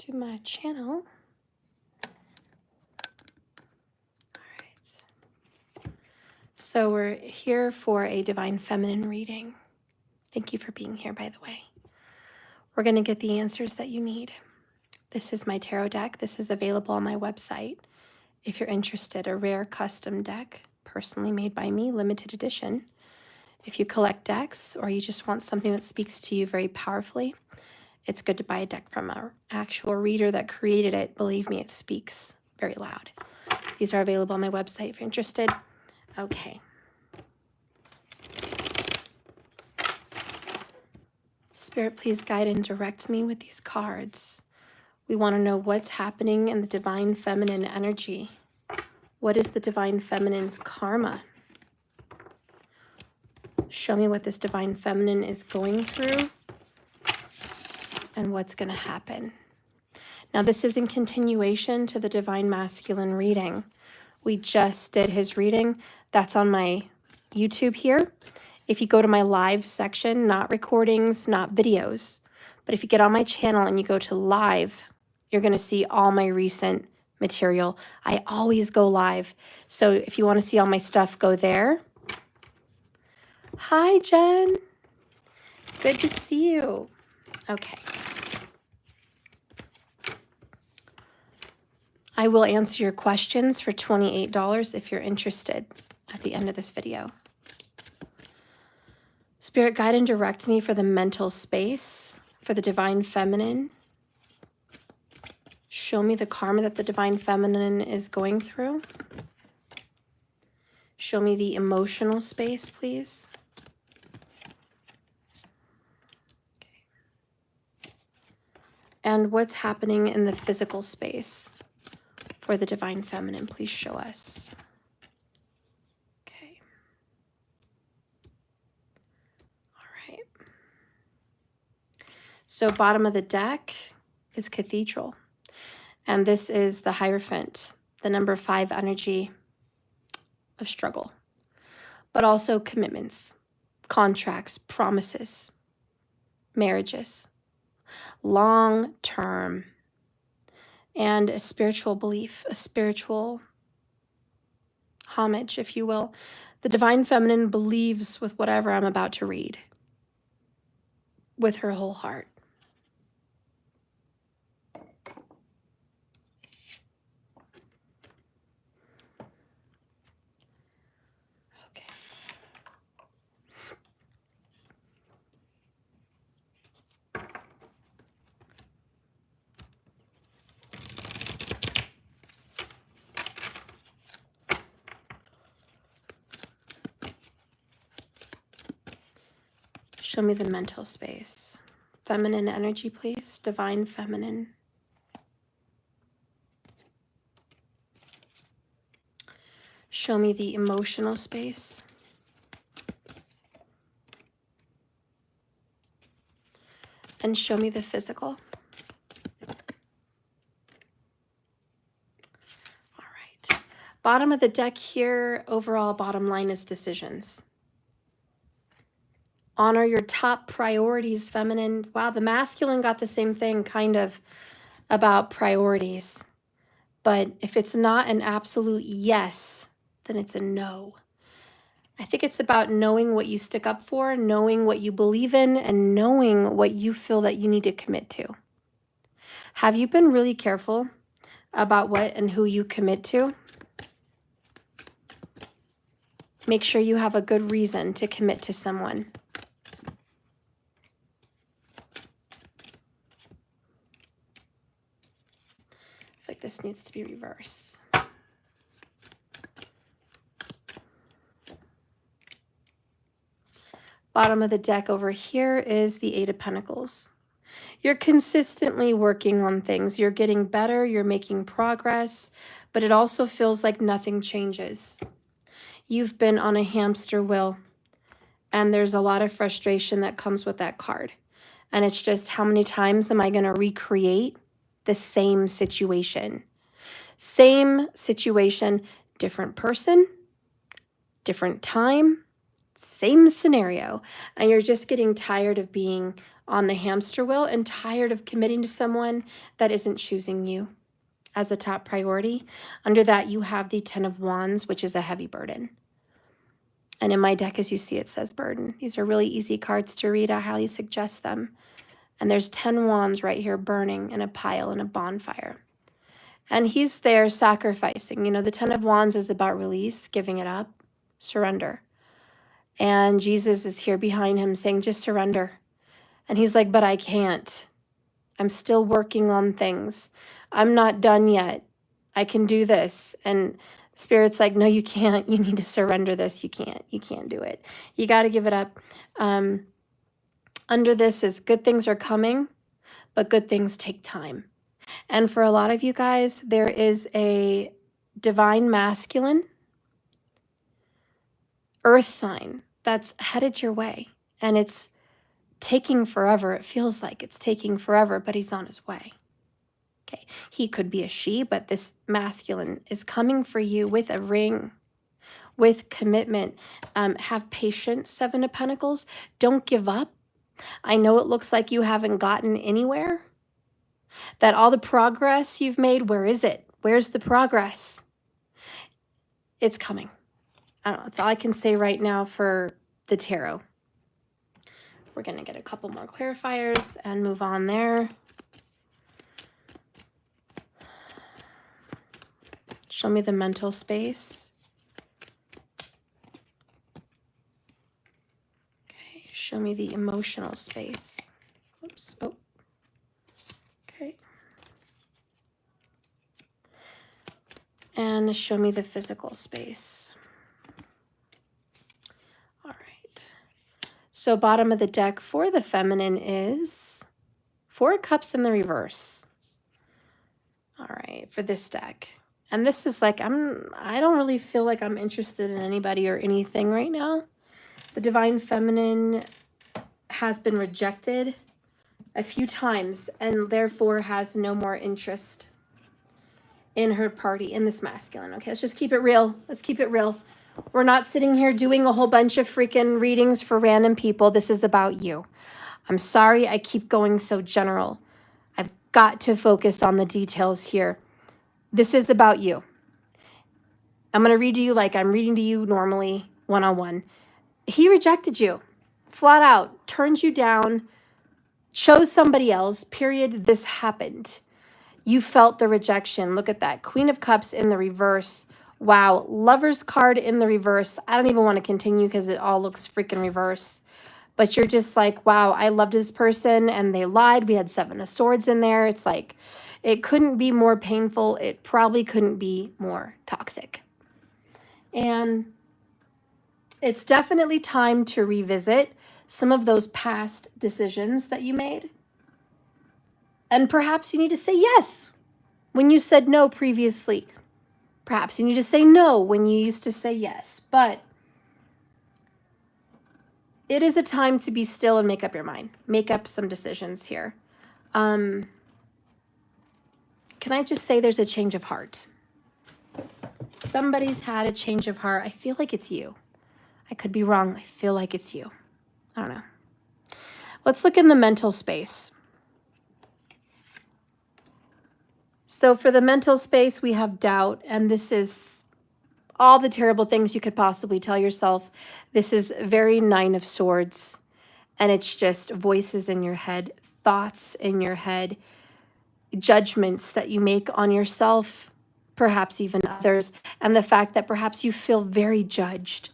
to my channel. All right. So we're here for a Divine Feminine reading. Thank you for being here, by the way. We're going to get the answers that you need. This is my tarot deck. This is available on my website. If you're interested, a rare custom deck, personally made by me, limited edition. If you collect decks or you just want something that speaks to you very powerfully, it's good to buy a deck from our actual reader that created it. Believe me, it speaks very loud. These are available on my website if you're interested. Okay. Spirit, please guide and direct me with these cards. We want to know what's happening in the Divine Feminine energy. What is the Divine Feminine's karma? Show me what this Divine Feminine is going through and what's going to happen. Now, this is in continuation to the Divine Masculine reading. We just did his reading. That's on my YouTube here. If you go to my live section, not recordings, not videos, but if you get on my channel and you go to live, you're going to see all my recent material. I always go live. So if you want to see all my stuff, go there. Hi, Jen. Good to see you. Okay. I will answer your questions for $28 if you're interested at the end of this video. Spirit, guide and direct me for the mental space, for the Divine Feminine. Show me the karma that the Divine Feminine is going through. Show me the emotional space, please. Okay. And what's happening in the physical space for the Divine Feminine? Please show us. Okay. All right. So bottom of the deck is Cathedral. And this is the Hierophant, the number 5 energy of struggle, but also commitments, contracts, promises, marriages, long term, and a spiritual belief, a spiritual homage, if you will. The Divine Feminine believes with whatever I'm about to read with her whole heart. Show me the mental space. Feminine energy, please. Divine Feminine. Show me the emotional space. And show me the physical. All right. Bottom of the deck here, overall bottom line is decisions. Honor your top priorities, feminine. Wow, the masculine got the same thing, kind of, about priorities. But if it's not an absolute yes, then it's a no. I think it's about knowing what you stick up for, knowing what you believe in, and knowing what you feel that you need to commit to. Have you been really careful about what and who you commit to? Make sure you have a good reason to commit to someone. Like this needs to be reversed. Bottom of the deck over here is the 8 of Pentacles. You're consistently working on things. You're getting better. You're making progress, but it also feels like nothing changes. You've been on a hamster wheel, and there's a lot of frustration that comes with that card. And it's just, how many times am I going to recreate the same situation? Same situation, different person, different time, same scenario. And you're just getting tired of being on the hamster wheel and tired of committing to someone that isn't choosing you as a top priority. Under that, you have the 10 of Wands, which is a heavy burden. And in my deck, as you see, it says burden. These are really easy cards to read. I highly suggest them. And there's 10 wands right here burning in a pile in a bonfire. And he's there sacrificing. You know, the 10 of Wands is about release, giving it up, surrender. And Jesus is here behind him saying, just surrender. And he's like, but I can't. I'm still working on things. I'm not done yet. I can do this. And Spirit's like, no, you can't. You need to surrender this. You can't. You can't do it. You got to give it up. Under this is good things are coming, but good things take time. And for a lot of you guys, there is a divine masculine earth sign that's headed your way. And it's taking forever. It feels like it's taking forever, but he's on his way. Okay. He could be a she, but this masculine is coming for you with a ring, with commitment. Have patience, 7 of Pentacles. Don't give up. I know it looks like you haven't gotten anywhere. That all the progress you've made, where is it? Where's the progress? It's coming. I don't know. That's all I can say right now for the tarot. We're going to get a couple more clarifiers and move on there. Show me the mental space. Okay. Show me the emotional space. Oops. Oh. Okay. And show me the physical space. All right. So bottom of the deck for the feminine is 4 of Cups in the reverse. All right, for this deck. And this is like, I don't really feel like I'm interested in anybody or anything right now. The divine feminine has been rejected a few times and therefore has no more interest in her party, in this masculine. Okay, let's just keep it real. Let's keep it real. We're not sitting here doing a whole bunch of freaking readings for random people. This is about you. I'm sorry I keep going so general. I've got to focus on the details here. This is about you. I'm going to read to you like I'm reading to you normally, one-on-one. He rejected you, flat out, turned you down, chose somebody else, period. This happened. You felt the rejection. Look at that. Queen of Cups in the reverse. Wow. Lover's card in the reverse. I don't even want to continue because it all looks freaking reverse. But you're just like, wow, I loved this person and they lied. We had 7 of Swords in there. It's like, it couldn't be more painful. It probably couldn't be more toxic. And it's definitely time to revisit some of those past decisions that you made. And perhaps you need to say yes when you said no previously. Perhaps you need to say no when you used to say yes. But it is a time to be still and make up your mind. Make up some decisions here. Can I just say there's a change of heart? Somebody's had a change of heart. I feel like it's you. I could be wrong. I feel like it's you. I don't know. Let's look in the mental space. So for the mental space, we have doubt, and this is all the terrible things you could possibly tell yourself. This is very 9 of Swords, and it's just voices in your head, thoughts in your head, judgments that you make on yourself, perhaps even others, and the fact that perhaps you feel very judged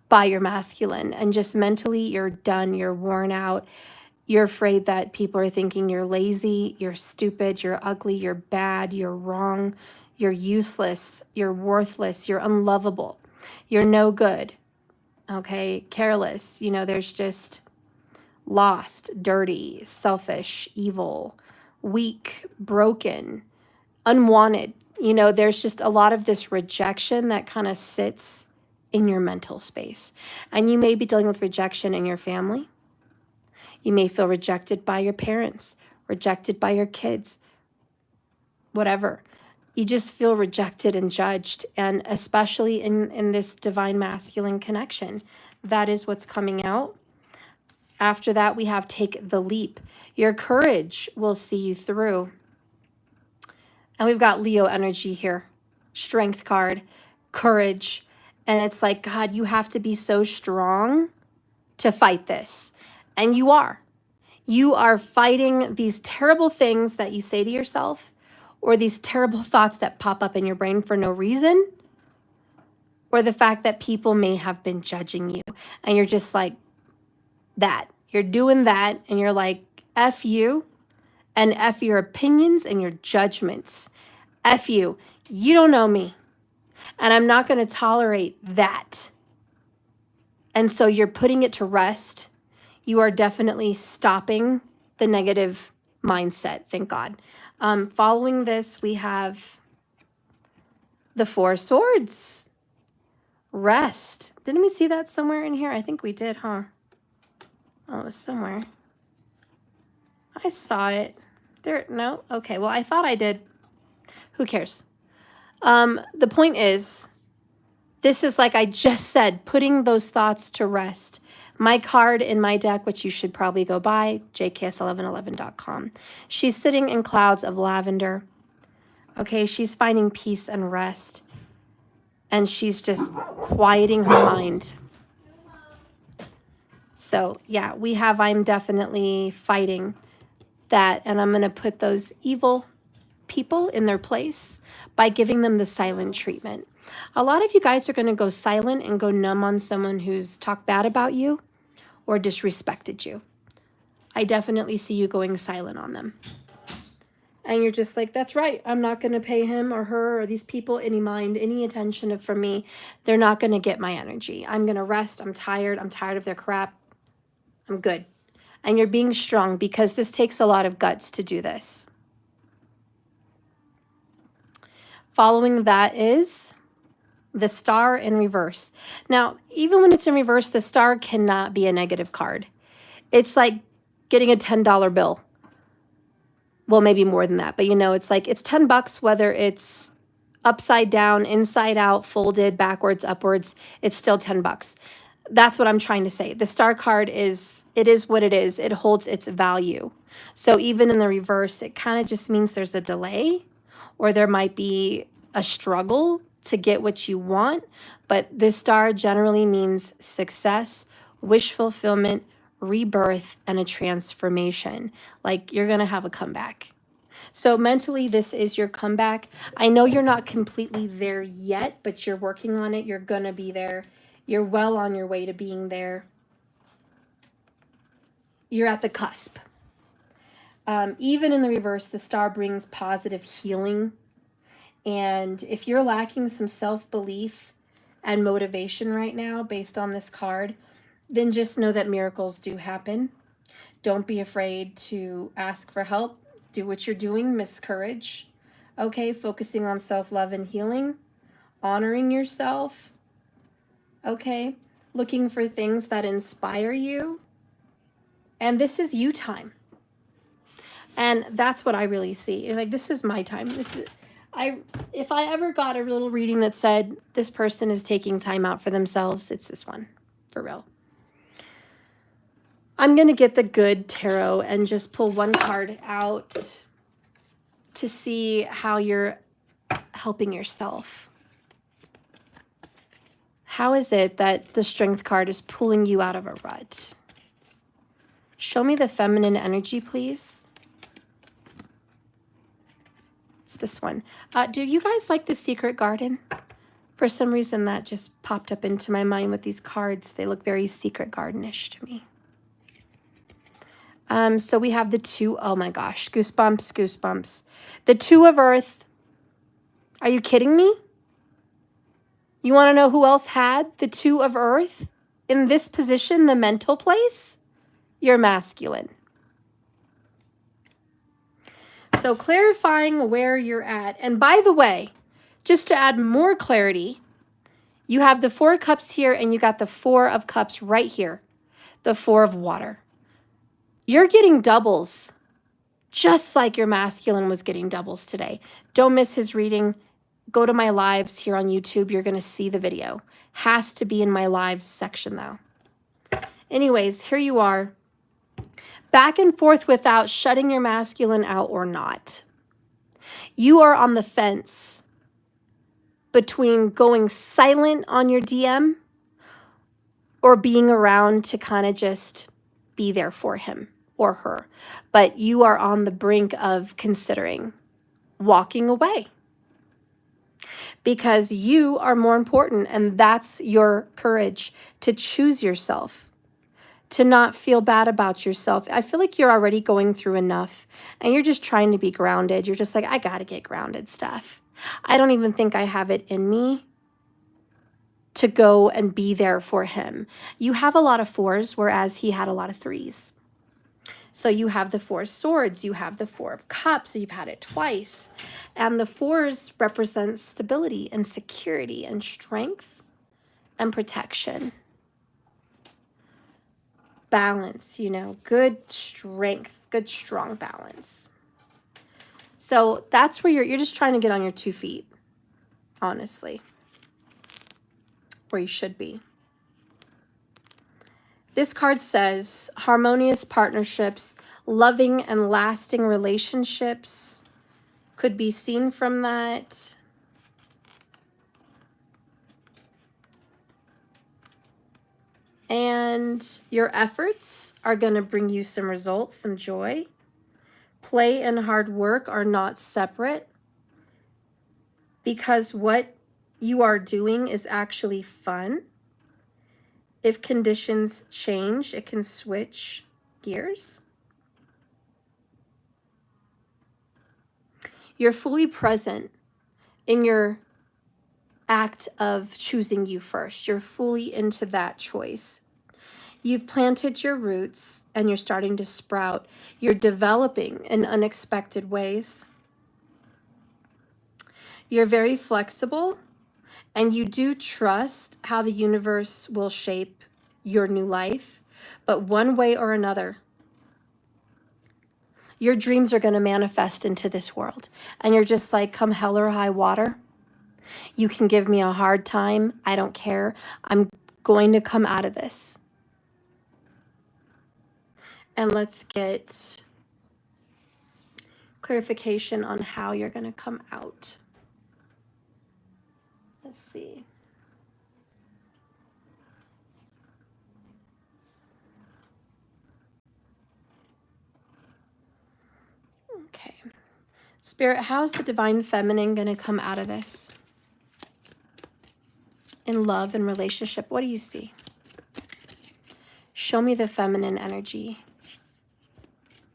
by your masculine, and just mentally you're done, you're worn out. You're afraid that people are thinking you're lazy, you're stupid, you're ugly, you're bad, you're wrong, you're useless, you're worthless, you're unlovable, you're no good, okay, careless. You know, there's just lost, dirty, selfish, evil, weak, broken, unwanted. You know, there's just a lot of this rejection that kind of sits in your mental space. And you may be dealing with rejection in your family. You may feel rejected by your parents, rejected by your kids, whatever. You just feel rejected and judged. And especially in this divine masculine connection, that is what's coming out. After that, we have take the leap. Your courage will see you through. And we've got Leo energy here. Strength card, courage. And it's like, God, you have to be so strong to fight this. And you are. You are fighting these terrible things that you say to yourself, or these terrible thoughts that pop up in your brain for no reason, or the fact that people may have been judging you. And you're just like that. You're doing that, and you're like, F you, and F your opinions and your judgments. F you. You don't know me. And I'm not going to tolerate that. And so you're putting it to rest. You are definitely stopping the negative mindset, thank God. Following this, we have the Four Swords. Rest. Didn't we see that somewhere in here? I think we did, huh? Oh, it was somewhere. I saw it. There, no? Okay, well, I thought I did. Who cares? The point is, this is like I just said, putting those thoughts to rest. My card in my deck, which you should probably go buy, jks1111.com. She's sitting in clouds of lavender. Okay, she's finding peace and rest. And she's just quieting her mind. So, yeah, we have I'm definitely fighting that. And I'm going to put those evil people in their place by giving them the silent treatment. A lot of you guys are going to go silent and go numb on someone who's talked bad about you or disrespected you. I definitely see you going silent on them. And you're just like, that's right. I'm not going to pay him or her or these people any mind, any attention from me. They're not going to get my energy. I'm going to rest. I'm tired. I'm tired of their crap. I'm good. And you're being strong because this takes a lot of guts to do this. Following that is the Star in reverse. Now, even when it's in reverse, the Star cannot be a negative card. It's like getting a $10 bill. Well, maybe more than that, but you know, it's like it's $10 whether it's upside down, inside out, folded, backwards, upwards, it's still $10. That's what I'm trying to say. The Star card is what it is. It holds its value. So even in the reverse, it kind of just means there's a delay or there might be a struggle to get what you want. But the Star generally means success, wish fulfillment, rebirth, and a transformation. Like you're going to have a comeback. So mentally, this is your comeback. I know you're not completely there yet, but you're working on it. You're going to be there. You're well on your way to being there. You're at the cusp. Even in the reverse, the Star brings positive healing. And if you're lacking some self-belief and motivation right now based on this card, then just know that miracles do happen. Don't be afraid to ask for help. Do what you're doing, Miss Courage. Okay, focusing on self-love and healing, honoring yourself. Okay, looking for things that inspire you. And this is you time. And that's what I really see. Like, this is my time. If I ever got a little reading that said this person is taking time out for themselves, it's this one, for real. I'm going to get the good tarot and just pull one card out to see how you're helping yourself. How is it that the Strength card is pulling you out of a rut? Show me the feminine energy, please. It's this one. Do you guys like The Secret Garden? For some reason, that just popped up into my mind with these cards. They look very Secret Garden-ish to me. So we have the two, oh my gosh, goosebumps, goosebumps. The Two of Earth. Are you kidding me? You want to know who else had the Two of Earth in this position, the mental place? You're masculine. So clarifying where you're at. And by the way, just to add more clarity, you have the Four of Cups here and you got the Four of Cups right here, the Four of Water. You're getting doubles, just like your masculine was getting doubles today. Don't miss his reading. Go to my lives here on YouTube. You're going to see the video. Has to be in my lives section, though. Anyways, here you are. Back and forth without shutting your masculine out or not. You are on the fence between going silent on your DM or being around to kind of just be there for him or her. But you are on the brink of considering walking away because you are more important, and that's your courage to choose yourself, to not feel bad about yourself. I feel like you're already going through enough and you're just trying to be grounded. You're just like, I got to get grounded stuff. I don't even think I have it in me to go and be there for him. You have a lot of 4s, whereas he had a lot of 3s. So you have the 4 swords, you have the 4 of cups, you've had it twice. And the 4s represent stability and security and strength and protection. Balance, you know, good strength, good strong balance. So that's where you're just trying to get on your 2 feet, honestly, where you should be. This card says harmonious partnerships, loving and lasting relationships could be seen from that. And your efforts are going to bring you some results, some joy. Play and hard work are not separate because what you are doing is actually fun. If conditions change, it can switch gears. You're fully present in your act of choosing you first. You're fully into that choice. You've planted your roots and you're starting to sprout. You're developing in unexpected ways. You're very flexible and you do trust how the universe will shape your new life, but one way or another, your dreams are going to manifest into this world. And you're just like, come hell or high water. You can give me a hard time. I don't care. I'm going to come out of this. And let's get clarification on how you're going to come out. Let's see. Okay. Spirit, how is the divine feminine going to come out of this? In love and relationship, what do you see? Show me the feminine energy.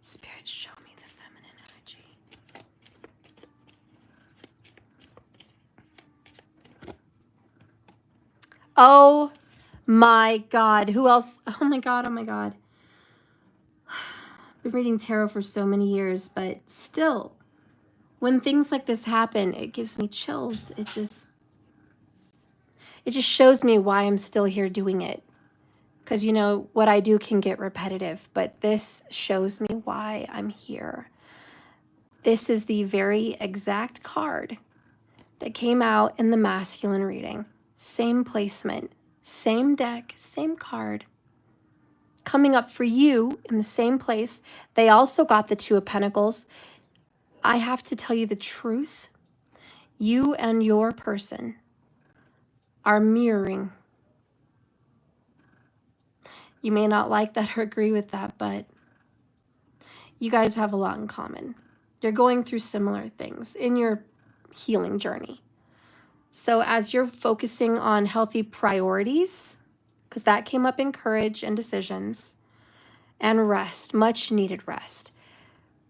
Spirit, show me the feminine energy. Oh my God. Who else? Oh my God. Oh my God. I've been reading tarot for so many years, but still, when things like this happen, it gives me chills. It just shows me why I'm still here doing it. Because, you know, what I do can get repetitive, but this shows me why I'm here. This is the very exact card that came out in the masculine reading. Same placement, same deck, same card. Coming up for you in the same place. They also got the 2 of Pentacles. I have to tell you the truth. You and your person are mirroring. You may not like that or agree with that, but you guys have a lot in common. You're going through similar things in your healing journey. So as you're focusing on healthy priorities, because that came up in courage and decisions, and rest, much needed rest,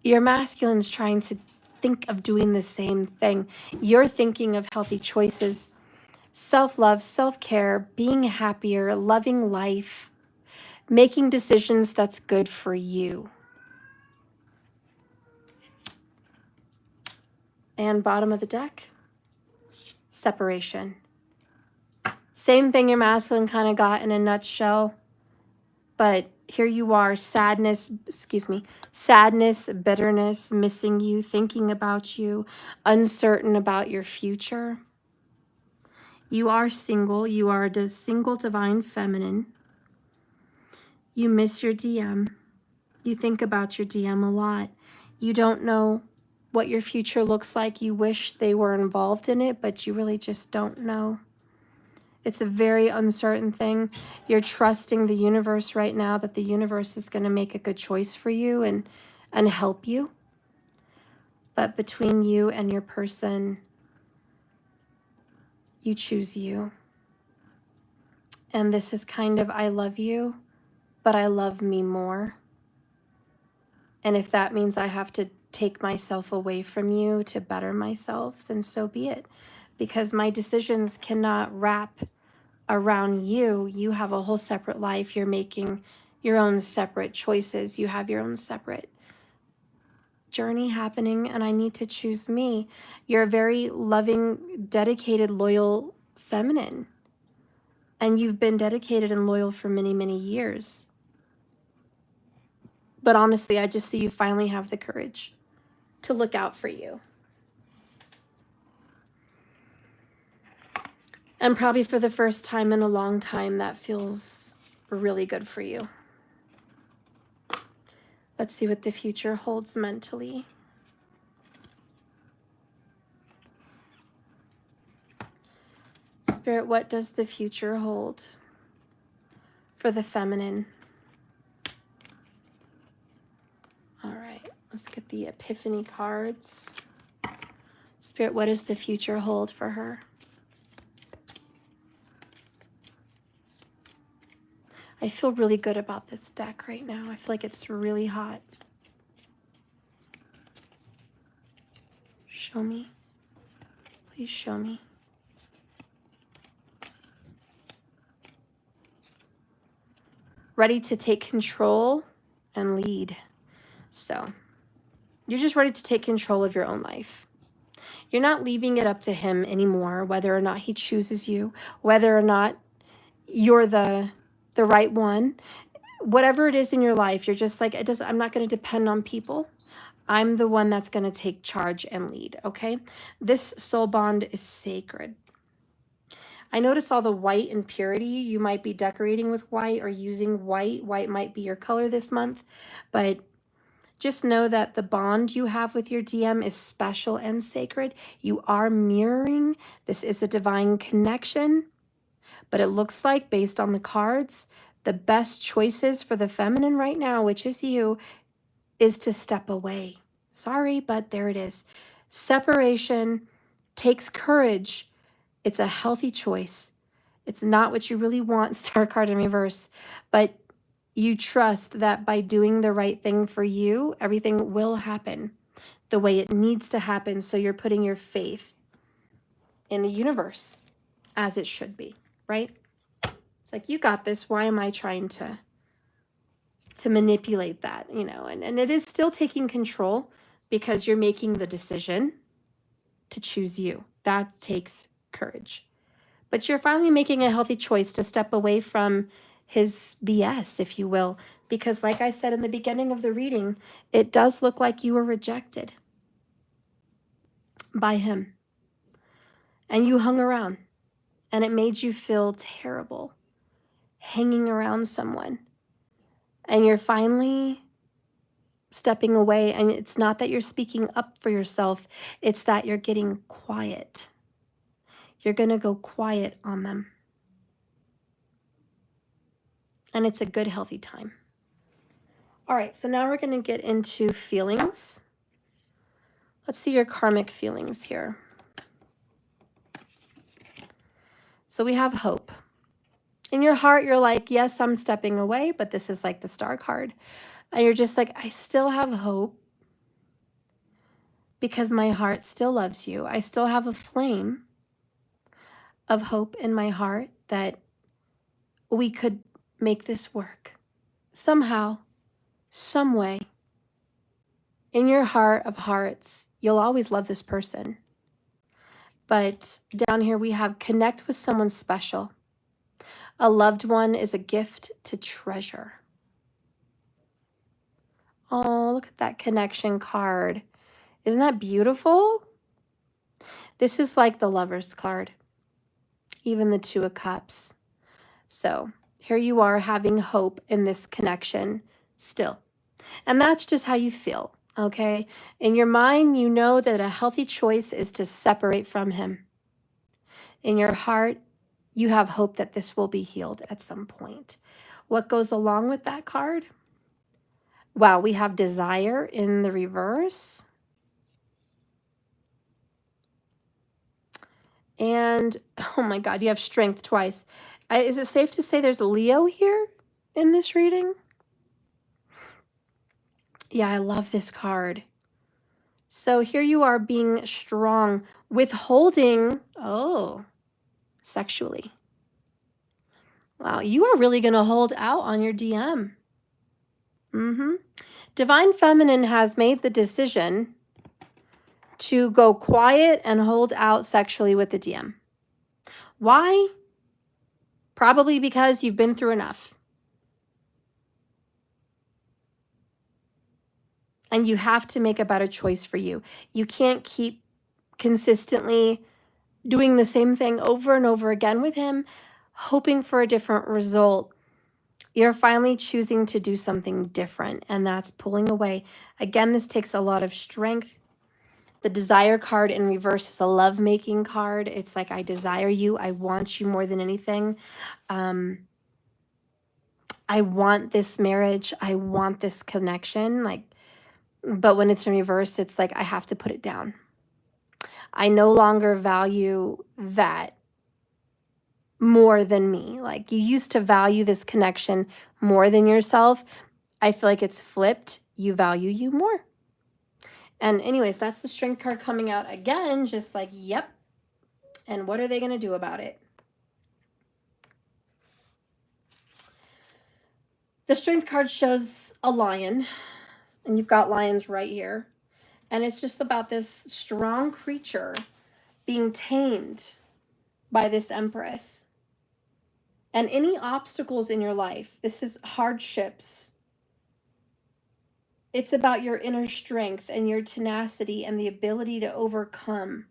your masculine's trying to think of doing the same thing. You're thinking of healthy choices, self-love, self-care, being happier, loving life, making decisions that's good for you. And bottom of the deck, separation. Same thing your masculine kind of got in a nutshell, but here you are, sadness, bitterness, missing you, thinking about you, uncertain about your future. You are single. You are a single divine feminine. You miss your DM. You think about your DM a lot. You don't know what your future looks like. You wish they were involved in it, but you really just don't know. It's a very uncertain thing. You're trusting the universe right now that the universe is going to make a good choice for you and help you. But between you and your person, you choose you. And this is kind of, I love you, but I love me more. And if that means I have to take myself away from you to better myself, then so be it. Because my decisions cannot wrap around you. You have a whole separate life. You're making your own separate choices. You have your own separate journey happening, and I need to choose me. You're a very loving, dedicated, loyal feminine. And you've been dedicated and loyal for many, many years. But honestly, I just see you finally have the courage to look out for you. And probably for the first time in a long time, that feels really good for you. Let's see what the future holds mentally. Spirit, what does the future hold for the feminine? All right, let's get the Epiphany cards. Spirit, what does the future hold for her? I feel really good about this deck right now. I feel like it's really hot. Show me. Please show me. Ready to take control and lead. So, you're just ready to take control of your own life. You're not leaving it up to him anymore, whether or not he chooses you, whether or not you're the right one. Whatever it is in your life, you're just like, I'm not going to depend on people. I'm the one that's going to take charge and lead, okay? This soul bond is sacred. I notice all the white and purity. You might be decorating with white or using white. White might be your color this month, but just know that the bond you have with your DM is special and sacred. You are mirroring. This is a divine connection, but it looks like, based on the cards, the best choices for the feminine right now, which is you, is to step away. Sorry, but there it is. Separation takes courage. It's a healthy choice. It's not what you really want, Star card in reverse, but you trust that by doing the right thing for you, everything will happen the way it needs to happen. So you're putting your faith in the universe as it should be, right? It's like, you got this. Why am I trying to manipulate that, you know? And it is still taking control because you're making the decision to choose you. That takes courage. But you're finally making a healthy choice to step away from his BS, if you will, because like I said in the beginning of the reading, it does look like you were rejected by him. And you hung around, and it made you feel terrible hanging around someone. And you're finally stepping away, and it's not that you're speaking up for yourself, it's that you're getting quiet. You're going to go quiet on them. And it's a good, healthy time. All right, so now we're going to get into feelings. Let's see your karmic feelings here. So we have hope. In your heart, you're like, yes, I'm stepping away, but this is like the star card. And you're just like, I still have hope because my heart still loves you. I still have a flame of hope in my heart that we could make this work somehow, some way. In your heart of hearts, you'll always love this person. But down here we have connect with someone special. A loved one is a gift to treasure. Oh, look at that connection card. Isn't that beautiful? This is like the Lover's card, even the Two of Cups. So here you are having hope in this connection still. And that's just how you feel, okay? In your mind, you know that a healthy choice is to separate from him. In your heart, you have hope that this will be healed at some point. What goes along with that card? Wow, we have desire in the reverse. And, oh my God, you have strength twice. Is it safe to say there's a Leo here in this reading? Yeah, I love this card. So here you are being strong, withholding, sexually. Wow, you are really going to hold out on your DM. Divine Feminine has made the decision to go quiet and hold out sexually with the DM. Why? Probably because you've been through enough. And you have to make a better choice for you. You can't keep consistently doing the same thing over and over again with him, hoping for a different result. You're finally choosing to do something different, and that's pulling away. Again, this takes a lot of strength. The desire card in reverse is a lovemaking card. It's like, I desire you. I want you more than anything. I want this marriage. I want this connection. But when it's in reverse, it's like, I have to put it down. I no longer value that more than me. Like, you used to value this connection more than yourself. I feel like it's flipped. You value you more. And anyways, that's the strength card coming out again, just like, yep. And what are they going to do about it? The strength card shows a lion, and you've got lions right here. And it's just about this strong creature being tamed by this empress. And any obstacles in your life, this is hardships. It's about your inner strength and your tenacity and the ability to overcome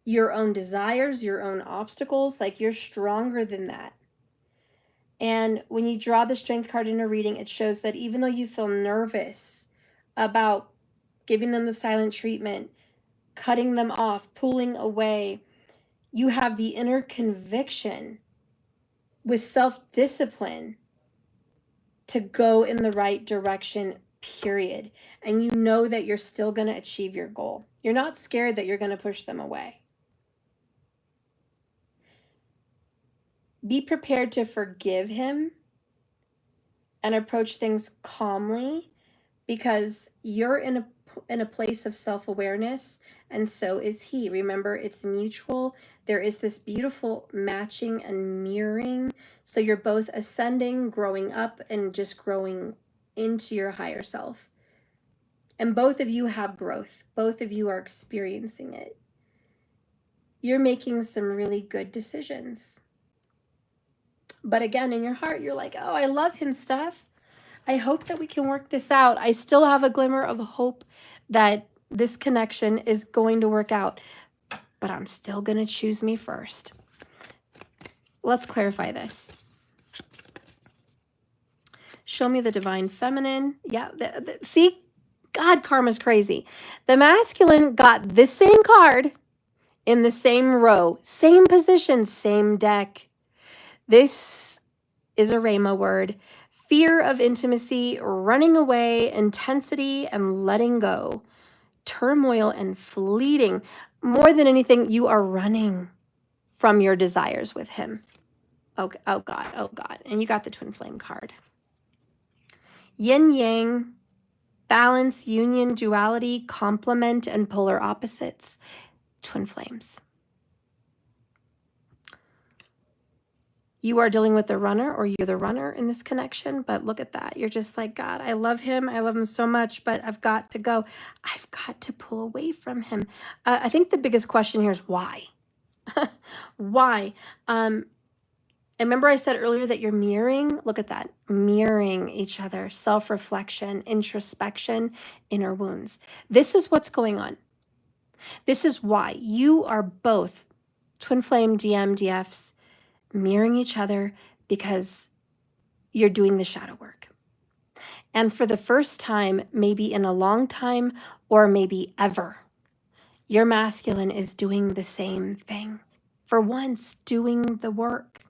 your own desires, your own obstacles. Like, you're stronger than that. And when you draw the strength card in a reading, it shows that even though you feel nervous about giving them the silent treatment, cutting them off, pulling away, you have the inner conviction with self-discipline to go in the right direction, period. And you know that you're still going to achieve your goal. You're not scared that you're going to push them away. Be prepared to forgive him and approach things calmly, because you're in a place of self-awareness, and so is he. Remember, it's mutual. There is this beautiful matching and mirroring. So you're both ascending, growing up, and just growing into your higher self. And both of you have growth. Both of you are experiencing it. You're making some really good decisions. But again, in your heart, you're like, oh, I love him, Steph. I hope that we can work this out. I still have a glimmer of hope that this connection is going to work out, but I'm still going to choose me first. Let's clarify this. Show me the divine feminine. Yeah, see, God, karma's crazy. The masculine got this same card in the same row, same position, same deck. This is a Rhema word. Fear of intimacy, running away, intensity, and letting go. Turmoil and fleeting. More than anything, you are running from your desires with him. Oh God, oh God. And you got the twin flame card. Yin yang, balance, union, duality, complement, and polar opposites. Twin flames. You are dealing with the runner, or you're the runner in this connection, but look at that. You're just like, God, I love him. I love him so much, but I've got to go. I've got to pull away from him. I think the biggest question here is why? Why? Remember I said earlier that you're mirroring? Look at that. Mirroring each other. Self-reflection, introspection, inner wounds. This is what's going on. This is why you are both twin flame DM, DFs, mirroring each other, because you're doing the shadow work. And for the first time, maybe in a long time, or maybe ever, your masculine is doing the same thing. For once, doing the work.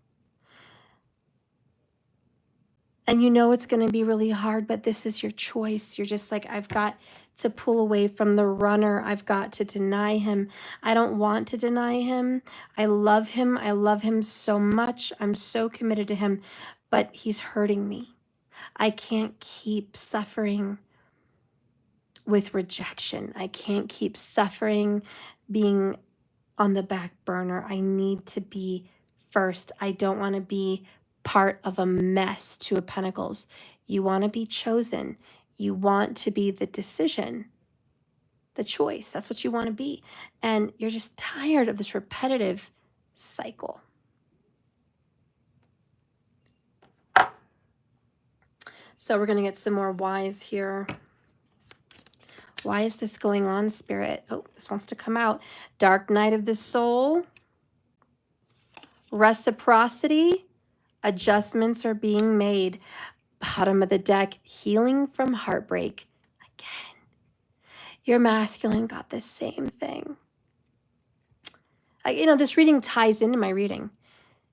And you know it's going to be really hard, but this is your choice. You're just like, I've got to pull away from the runner. I've got to deny him. I don't want to deny him. I love him. I love him so much. I'm so committed to him, but he's hurting me. I can't keep suffering with rejection. I can't keep suffering being on the back burner. I need to be first. I don't want to be part of a mess. Two of Pentacles. You want to be chosen. You want to be the decision, the choice. That's what you want to be. And you're just tired of this repetitive cycle. So we're going to get some more whys here. Why is this going on, Spirit? Oh, this wants to come out. Dark night of the soul. Reciprocity. Adjustments are being made. Bottom of the deck. Healing from heartbreak. Again. Your masculine got the same thing. You know, this reading ties into my reading.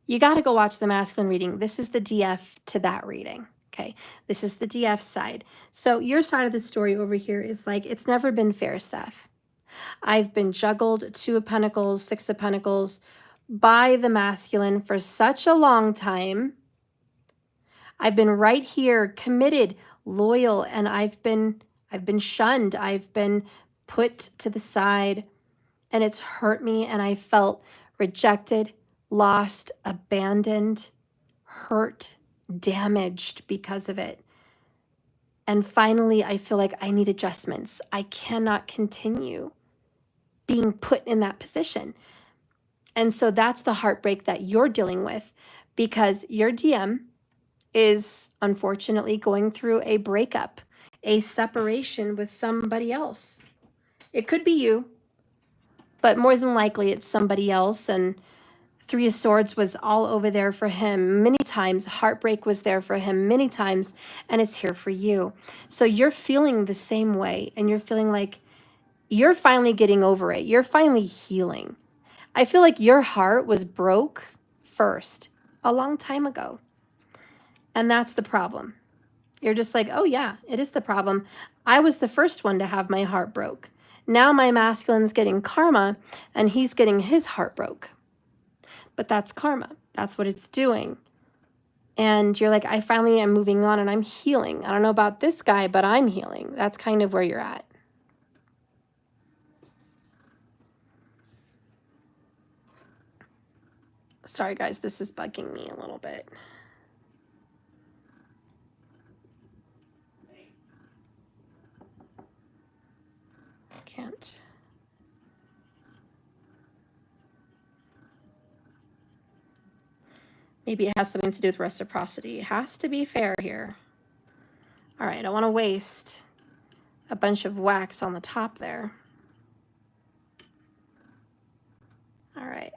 You got to go watch the masculine reading. This is the DF to that reading. Okay, this is the DF side. So your side of the story over here is like, it's never been fair, Steph. I've been juggled, Two of Pentacles, Six of Pentacles by the masculine for such a long time. I've been right here, committed, loyal, and I've been shunned. I've been put to the side, and it's hurt me, and I felt rejected, lost, abandoned, hurt, damaged because of it. And finally, I feel like I need adjustments. I cannot continue being put in that position. And so that's the heartbreak that you're dealing with, because your DM is unfortunately going through a breakup, a separation with somebody else. It could be you, but more than likely it's somebody else. And Three of Swords was all over there for him many times. Heartbreak was there for him many times, and it's here for you. So you're feeling the same way, and you're feeling like you're finally getting over it. You're finally healing. I feel like your heart was broke first a long time ago, and that's the problem. You're just like, oh yeah, it is the problem. I was the first one to have my heart broke. Now my masculine's getting karma, and he's getting his heart broke. But that's karma. That's what it's doing. And you're like, I finally am moving on and I'm healing. I don't know about this guy, but I'm healing. That's kind of where you're at. Sorry, guys, this is bugging me a little bit. I can't. Maybe it has something to do with reciprocity. It has to be fair here. All right, I don't want to waste a bunch of wax on the top there. All right.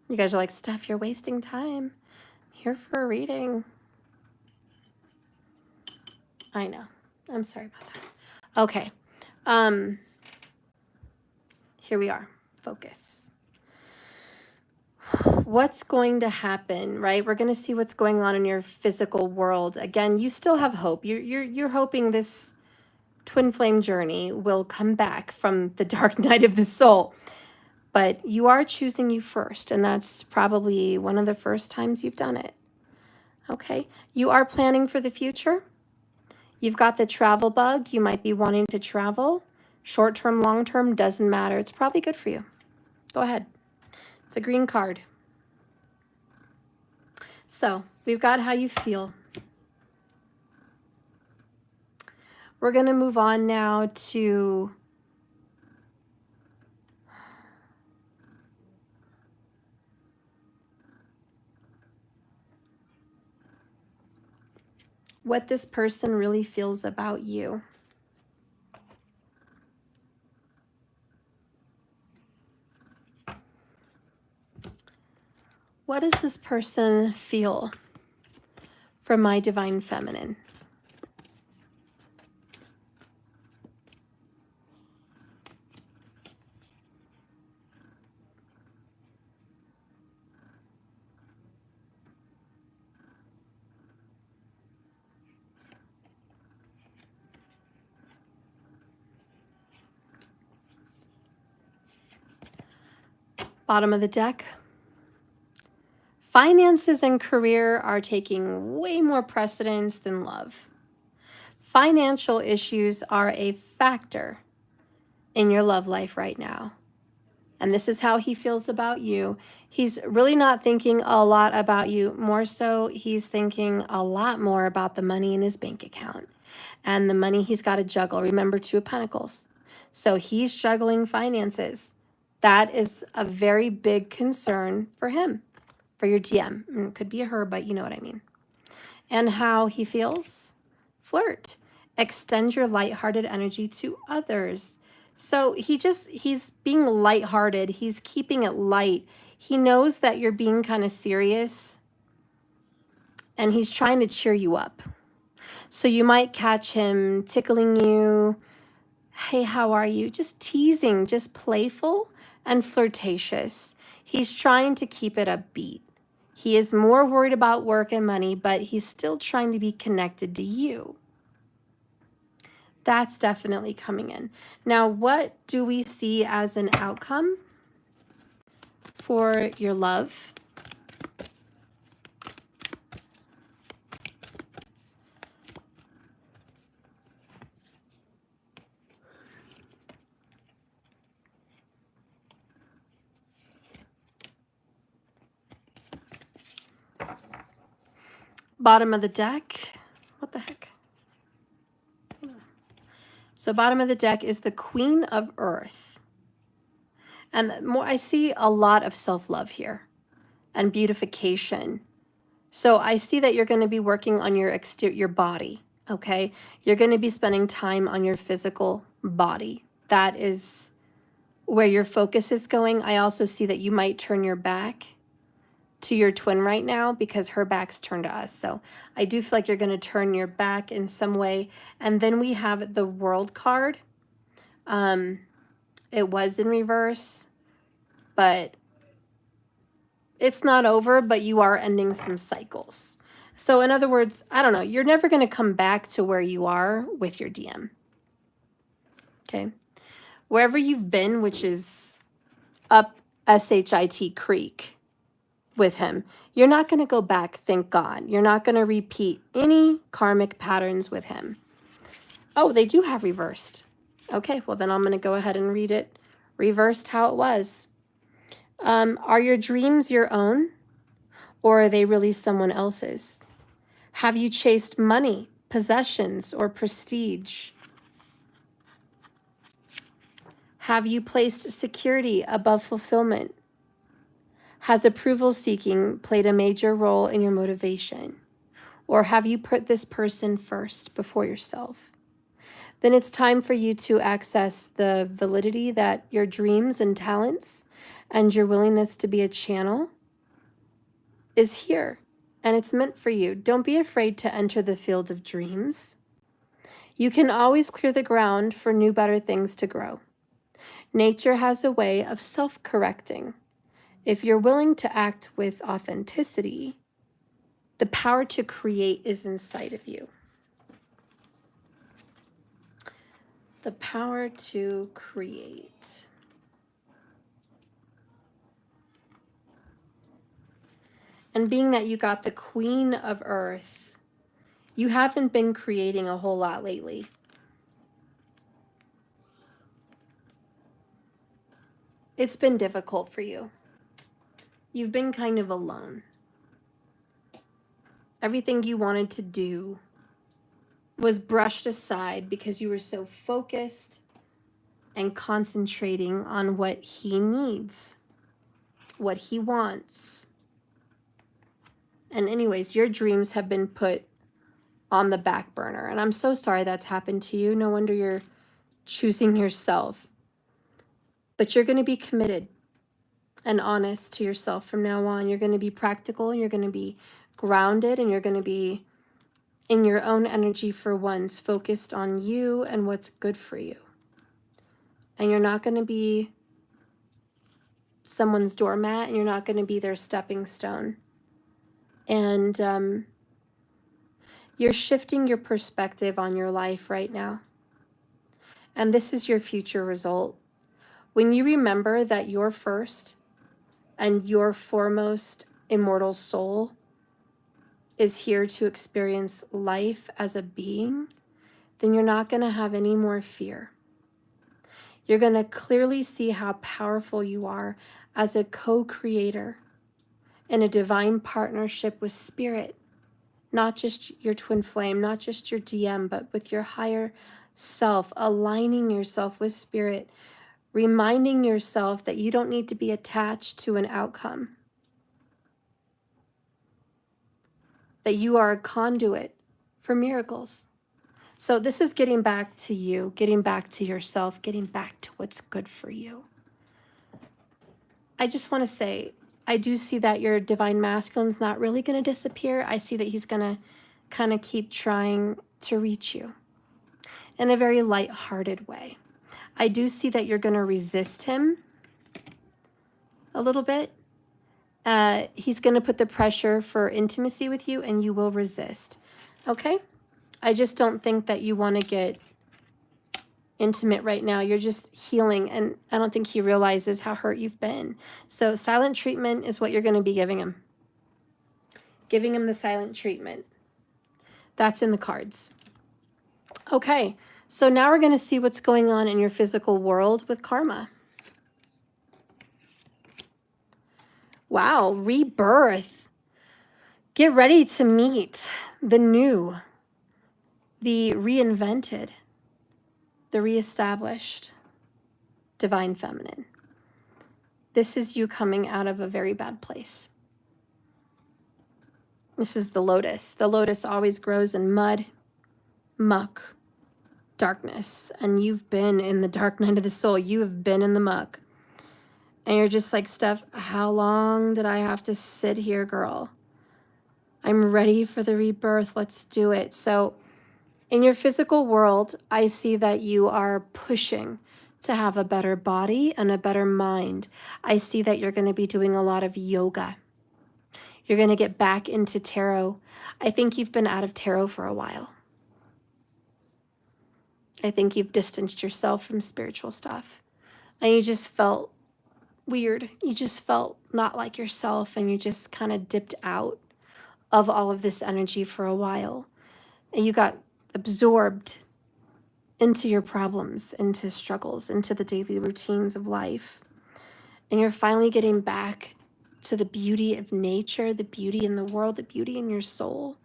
You guys are like, Steph, you're wasting time. I'm here for a reading. I know. I'm sorry about that. Okay. Here we are. Focus. What's going to happen, right? We're going to see what's going on in your physical world. Again, you still have hope. You're hoping this twin flame journey will come back from the dark night of the soul. But you are choosing you first, and that's probably one of the first times you've done it. Okay? You are planning for the future. You've got the travel bug. You might be wanting to travel. Short-term, long-term, doesn't matter. It's probably good for you. Go ahead. It's a green card. So we've got how you feel. We're going to move on now to what this person really feels about you. What does this person feel from my divine feminine? Bottom of the deck. Finances and career are taking way more precedence than love. Financial issues are a factor in your love life right now. And this is how he feels about you. He's really not thinking a lot about you. More so, he's thinking a lot more about the money in his bank account and the money he's got to juggle. Remember, 2 of Pentacles. So he's juggling finances. That is a very big concern for him, for your DM. It could be a her, but you know what I mean. And how he feels? Flirt. Extend your lighthearted energy to others. So he's being lighthearted. He's keeping it light. He knows that you're being kind of serious and he's trying to cheer you up. So you might catch him tickling you. Hey, how are you? Just teasing, just playful and flirtatious. He's trying to keep it upbeat. He is more worried about work and money, but he's still trying to be connected to you. That's definitely coming in. Now, what do we see as an outcome for your love? Bottom of the deck. What the heck? So bottom of the deck is the Queen of Earth. And more, I see a lot of self-love here and beautification. So I see that you're going to be working on your your body, okay? You're going to be spending time on your physical body. That is where your focus is going. I also see that you might turn your back to your twin right now because her back's turned to us. So I do feel like you're going to turn your back in some way. And then we have the World card. It was in reverse, but it's not over, but you are ending some cycles. So in other words, I don't know, you're never going to come back to where you are with your DM. Okay. Wherever you've been, which is up SHIT Creek with him, you're not going to go back, thank God. You're not going to repeat any karmic patterns with him. Oh, they do have reversed. Okay, well then I'm going to go ahead and read it reversed how it was. Are your dreams your own, or are they really someone else's? Have you chased money, possessions, or prestige? Have you placed security above fulfillment? Has approval seeking played a major role in your motivation? Or have you put this person first before yourself? Then it's time for you to access the validity that your dreams and talents and your willingness to be a channel is here, and it's meant for you. Don't be afraid to enter the field of dreams. You can always clear the ground for new, better things to grow. Nature has a way of self-correcting. If you're willing to act with authenticity, the power to create is inside of you. The power to create. And being that you got the Queen of Earth, you haven't been creating a whole lot lately. It's been difficult for you. You've been kind of alone. Everything you wanted to do was brushed aside because you were so focused and concentrating on what he needs, what he wants. And anyways, your dreams have been put on the back burner. And I'm so sorry that's happened to you. No wonder you're choosing yourself. But you're going to be committed. and honest to yourself from now on. You're going to be practical, you're going to be grounded, and you're going to be in your own energy for once, focused on you and what's good for you. And you're not going to be someone's doormat, and you're not going to be their stepping stone. And you're shifting your perspective on your life right now. And this is your future result. When you remember that you're first and your foremost immortal soul is here to experience life as a being, then you're not going to have any more fear. You're going to clearly see how powerful you are as a co-creator in a divine partnership with spirit, not just your twin flame, not just your DM, but with your higher self, aligning yourself with spirit, reminding yourself that you don't need to be attached to an outcome, that you are a conduit for miracles. So this is getting back to you, getting back to yourself, getting back to what's good for you. I just want to say, I do see that your divine masculine's not really going to disappear. I see that he's going to kind of keep trying to reach you in a very lighthearted way. I do see that you're going to resist him a little bit. He's going to put the pressure for intimacy with you, and you will resist. Okay? I just don't think that you want to get intimate right now. You're just healing, and I don't think he realizes how hurt you've been. So silent treatment is what you're going to be giving him. Giving him the silent treatment. That's in the cards. Okay, so now we're going to see what's going on in your physical world with karma. Wow, rebirth. Get ready to meet the new, the reinvented, the reestablished divine feminine. This is you coming out of a very bad place. This is the lotus. The lotus always grows in mud, muck, darkness. And you've been in the dark night of the soul. You have been in the muck. And you're just like, Steph, how long did I have to sit here, girl? I'm ready for the rebirth. Let's do it. So in your physical world, I see that you are pushing to have a better body and a better mind. I see that you're going to be doing a lot of yoga. You're going to get back into tarot. I think you've been out of tarot for a while. I think you've distanced yourself from spiritual stuff. And you just felt weird. You just felt not like yourself, and you just kind of dipped out of all of this energy for a while. And you got absorbed into your problems, into struggles, into the daily routines of life. And you're finally getting back to the beauty of nature, the beauty in the world, the beauty in your soul,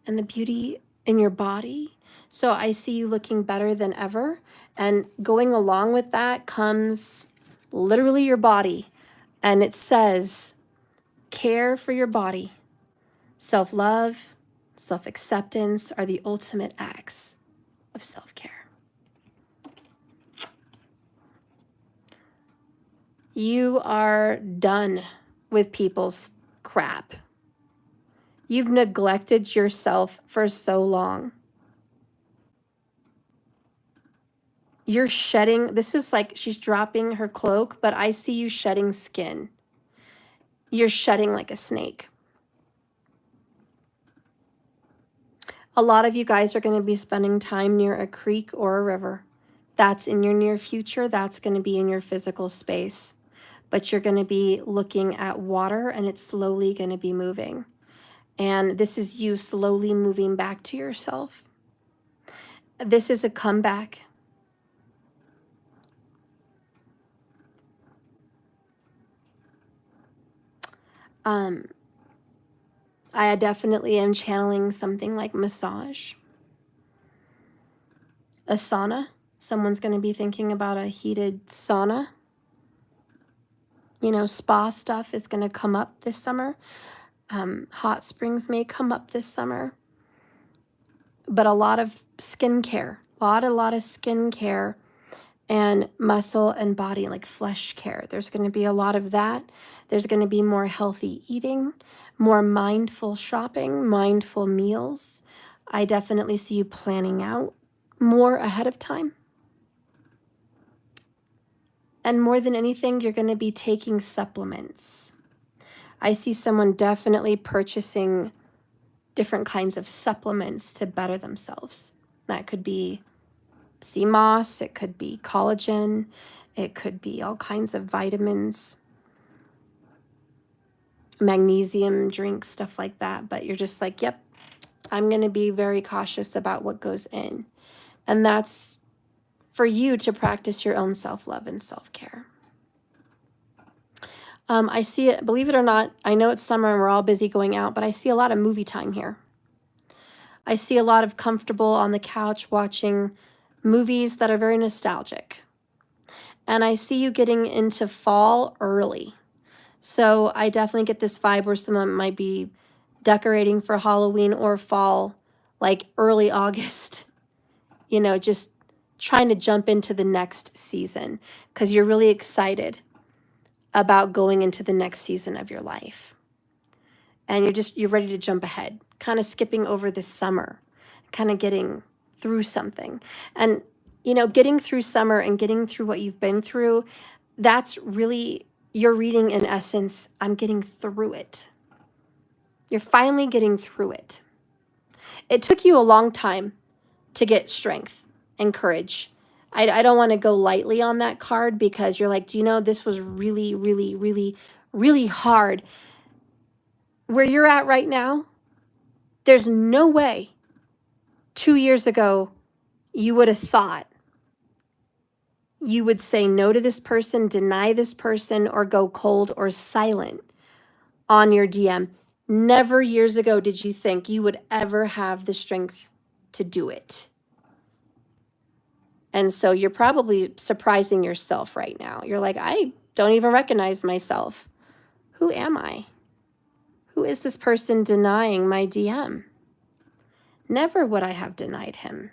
and the beauty in your body. So I see you looking better than ever. And going along with that comes literally your body. And it says, care for your body. Self-love, self-acceptance are the ultimate acts of self-care. You are done with people's crap. You've neglected yourself for so long. You're shedding, this is like she's dropping her cloak, but I see you shedding skin. You're shedding like a snake. A lot of you guys are going to be spending time near a creek or a river. That's in your near future. That's going to be in your physical space. But you're going to be looking at water, and it's slowly going to be moving. And this is you slowly moving back to yourself. This is a comeback. I definitely am channeling something like massage. A sauna. Someone's going to be thinking about a heated sauna. You know, spa stuff is going to come up this summer. Hot springs may come up this summer. But a lot of skincare. A lot of skincare and muscle and body, like flesh care. There's going to be a lot of that. There's going to be more healthy eating, more mindful shopping, mindful meals. I definitely see you planning out more ahead of time. And more than anything, you're going to be taking supplements. I see someone definitely purchasing different kinds of supplements to better themselves. That could be sea moss, it could be collagen, it could be all kinds of vitamins, magnesium drinks, stuff like that. But you're just like, yep, I'm going to be very cautious about what goes in. And that's for you to practice your own self-love and self-care. I see it, believe it or not, I know it's summer and we're all busy going out, but I see a lot of movie time here. I see a lot of comfortable on the couch watching movies that are very nostalgic. And I see you getting into fall early. So I definitely get this vibe where someone might be decorating for Halloween or fall, like early August, you know, just trying to jump into the next season because you're really excited about going into the next season of your life. And you're ready to jump ahead, kind of skipping over this summer, kind of getting through something. And, you know, getting through summer and getting through what you've been through, that's really your reading in essence. I'm getting through it. You're finally getting through it. It took you a long time to get strength and courage. I don't want to go lightly on that card because you're like, do you know, this was really, really, really, really hard. Where you're at right now, there's no way 2 years ago you would have thought you would say no to this person, deny this person, or go cold or silent on your DM. Never years ago did you think you would ever have the strength to do it. And so you're probably surprising yourself right now. You're like, I don't even recognize myself. Who am I? Who is this person denying my DM? Never would I have denied him.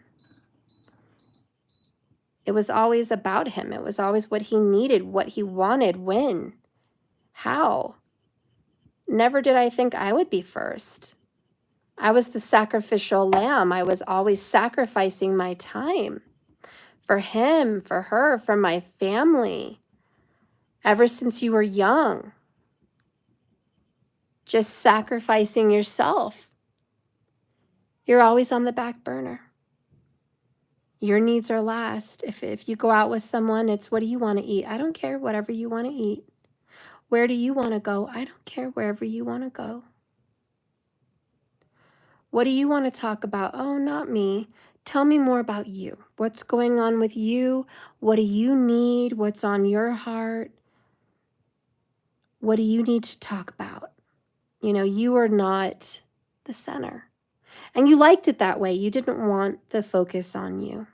It was always about him. It was always what he needed, what he wanted, when, how. Never did I think I would be first. I was the sacrificial lamb. I was always sacrificing my time for him, for her, for my family. Ever since you were young, just sacrificing yourself. You're always on the back burner. Your needs are last. If you go out with someone, it's what do you want to eat? I don't care, whatever you want to eat. Where do you want to go? I don't care, wherever you want to go. What do you want to talk about? Oh, not me. Tell me more about you. What's going on with you? What do you need? What's on your heart? What do you need to talk about? You know, you are not the center. And you liked it that way. You didn't want the focus on you.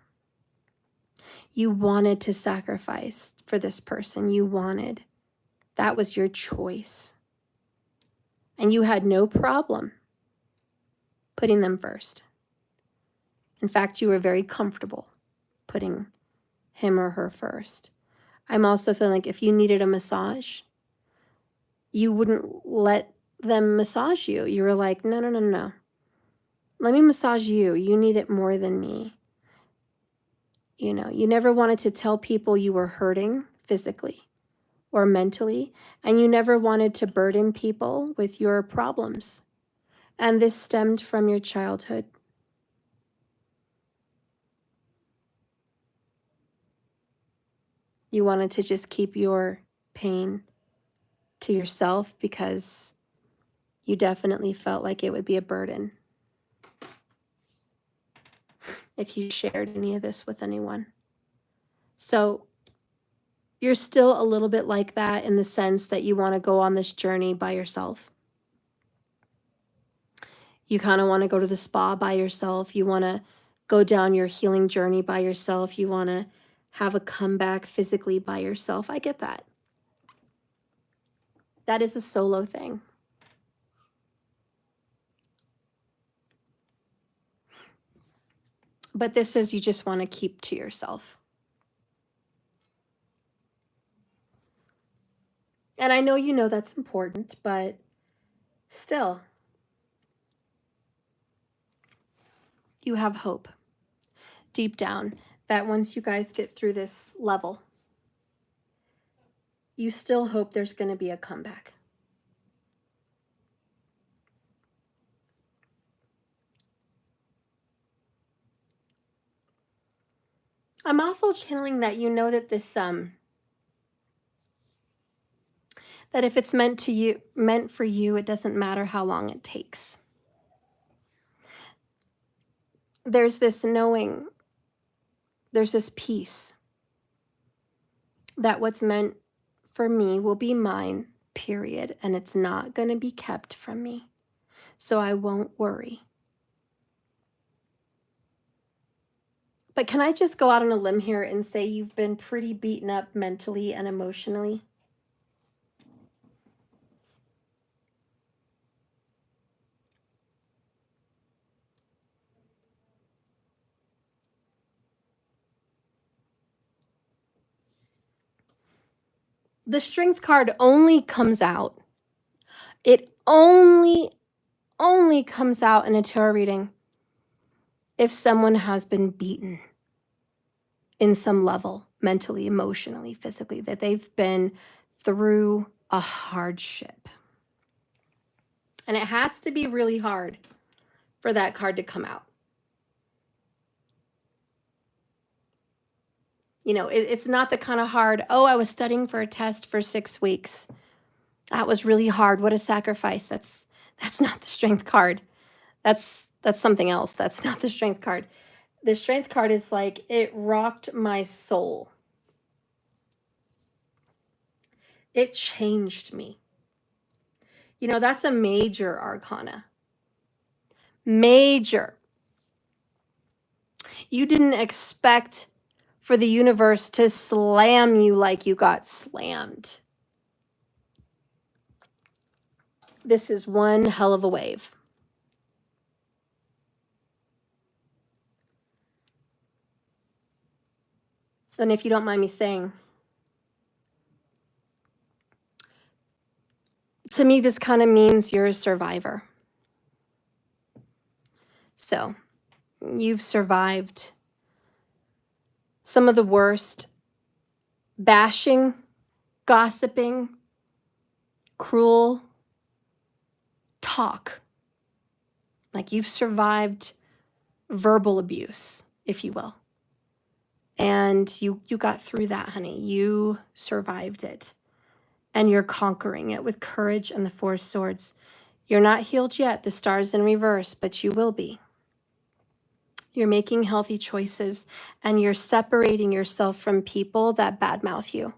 You wanted to sacrifice for this person. You wanted. That was your choice. And you had no problem putting them first. In fact, you were very comfortable putting him or her first. I'm also feeling like if you needed a massage, you wouldn't let them massage you. You were like, no, no, no, no. Let me massage you. You need it more than me. You know, you never wanted to tell people you were hurting physically or mentally, and you never wanted to burden people with your problems. And this stemmed from your childhood. You wanted to just keep your pain to yourself because you definitely felt like it would be a burden if you shared any of this with anyone. So you're still a little bit like that in the sense that you want to go on this journey by yourself. You kind of want to go to the spa by yourself. You want to go down your healing journey by yourself. You want to have a comeback physically by yourself. I get that. That is a solo thing. But this is you just want to keep to yourself. And I know you know that's important, but still, you have hope deep down that once you guys get through this level, you still hope there's going to be a comeback. I'm also channeling that you know that this that if it's meant for you, it doesn't matter how long it takes. There's this knowing, there's this peace that what's meant for me will be mine, period, and it's not going to be kept from me. So I won't worry. But can I just go out on a limb here and say you've been pretty beaten up mentally and emotionally? The strength card only comes out. It only comes out in a tarot reading if someone has been beaten in some level, mentally, emotionally, physically, that they've been through a hardship. And it has to be really hard for that card to come out. You know, it's not the kind of hard, oh, I was studying for a test for 6 weeks. That was really hard. What a sacrifice. That's not the strength card. That's something else. That's not the strength card. The strength card is like, it rocked my soul. It changed me. You know, that's a major arcana. Major. You didn't expect for the universe to slam you like you got slammed. This is one hell of a wave. And if you don't mind me saying, to me, this kind of means you're a survivor. So you've survived some of the worst bashing, gossiping, cruel talk. Like you've survived verbal abuse, if you will. And you got through that, honey. You survived it. And you're conquering it with courage and the 4 swords. You're not healed yet. The star's in reverse, but you will be. You're making healthy choices and you're separating yourself from people that badmouth you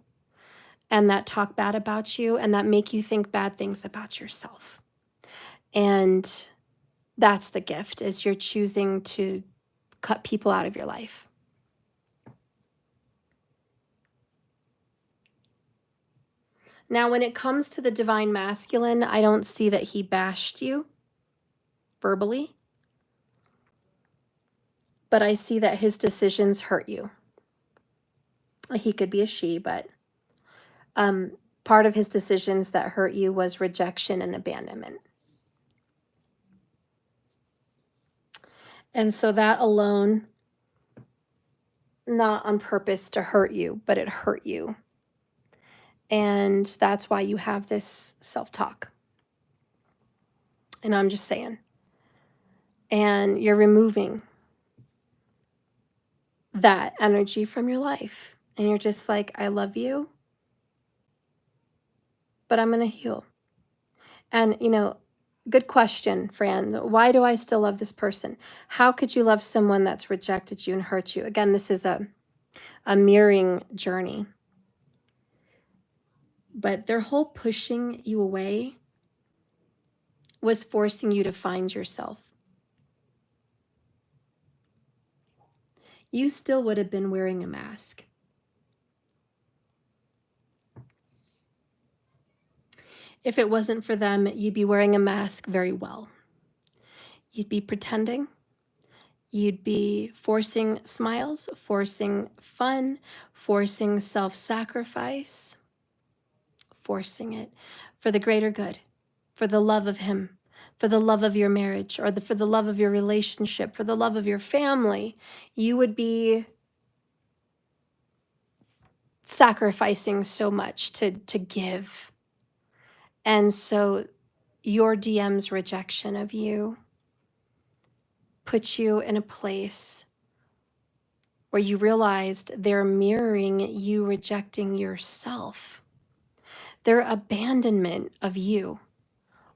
and that talk bad about you and that make you think bad things about yourself. And that's the gift, is you're choosing to cut people out of your life. Now, when it comes to the divine masculine, I don't see that he bashed you verbally, but I see that his decisions hurt you. He could be a she, but part of his decisions that hurt you was rejection and abandonment. And so that alone, not on purpose to hurt you, but it hurt you. And that's why you have this self-talk. And I'm just saying. And you're removing that energy from your life. And you're just like, I love you, but I'm going to heal. And, you know, good question, Fran. Why do I still love this person? How could you love someone that's rejected you and hurt you? Again, this is a mirroring journey. But their whole pushing you away was forcing you to find yourself. You still would have been wearing a mask. If it wasn't for them, you'd be wearing a mask very well. You'd be pretending. You'd be forcing smiles, forcing fun, forcing self-sacrifice, forcing it for the greater good, for the love of him, for the love of your marriage, or for the love of your relationship, for the love of your family, you would be sacrificing so much to give. And so your DM's rejection of you puts you in a place where you realized they're mirroring you rejecting yourself. Their abandonment of you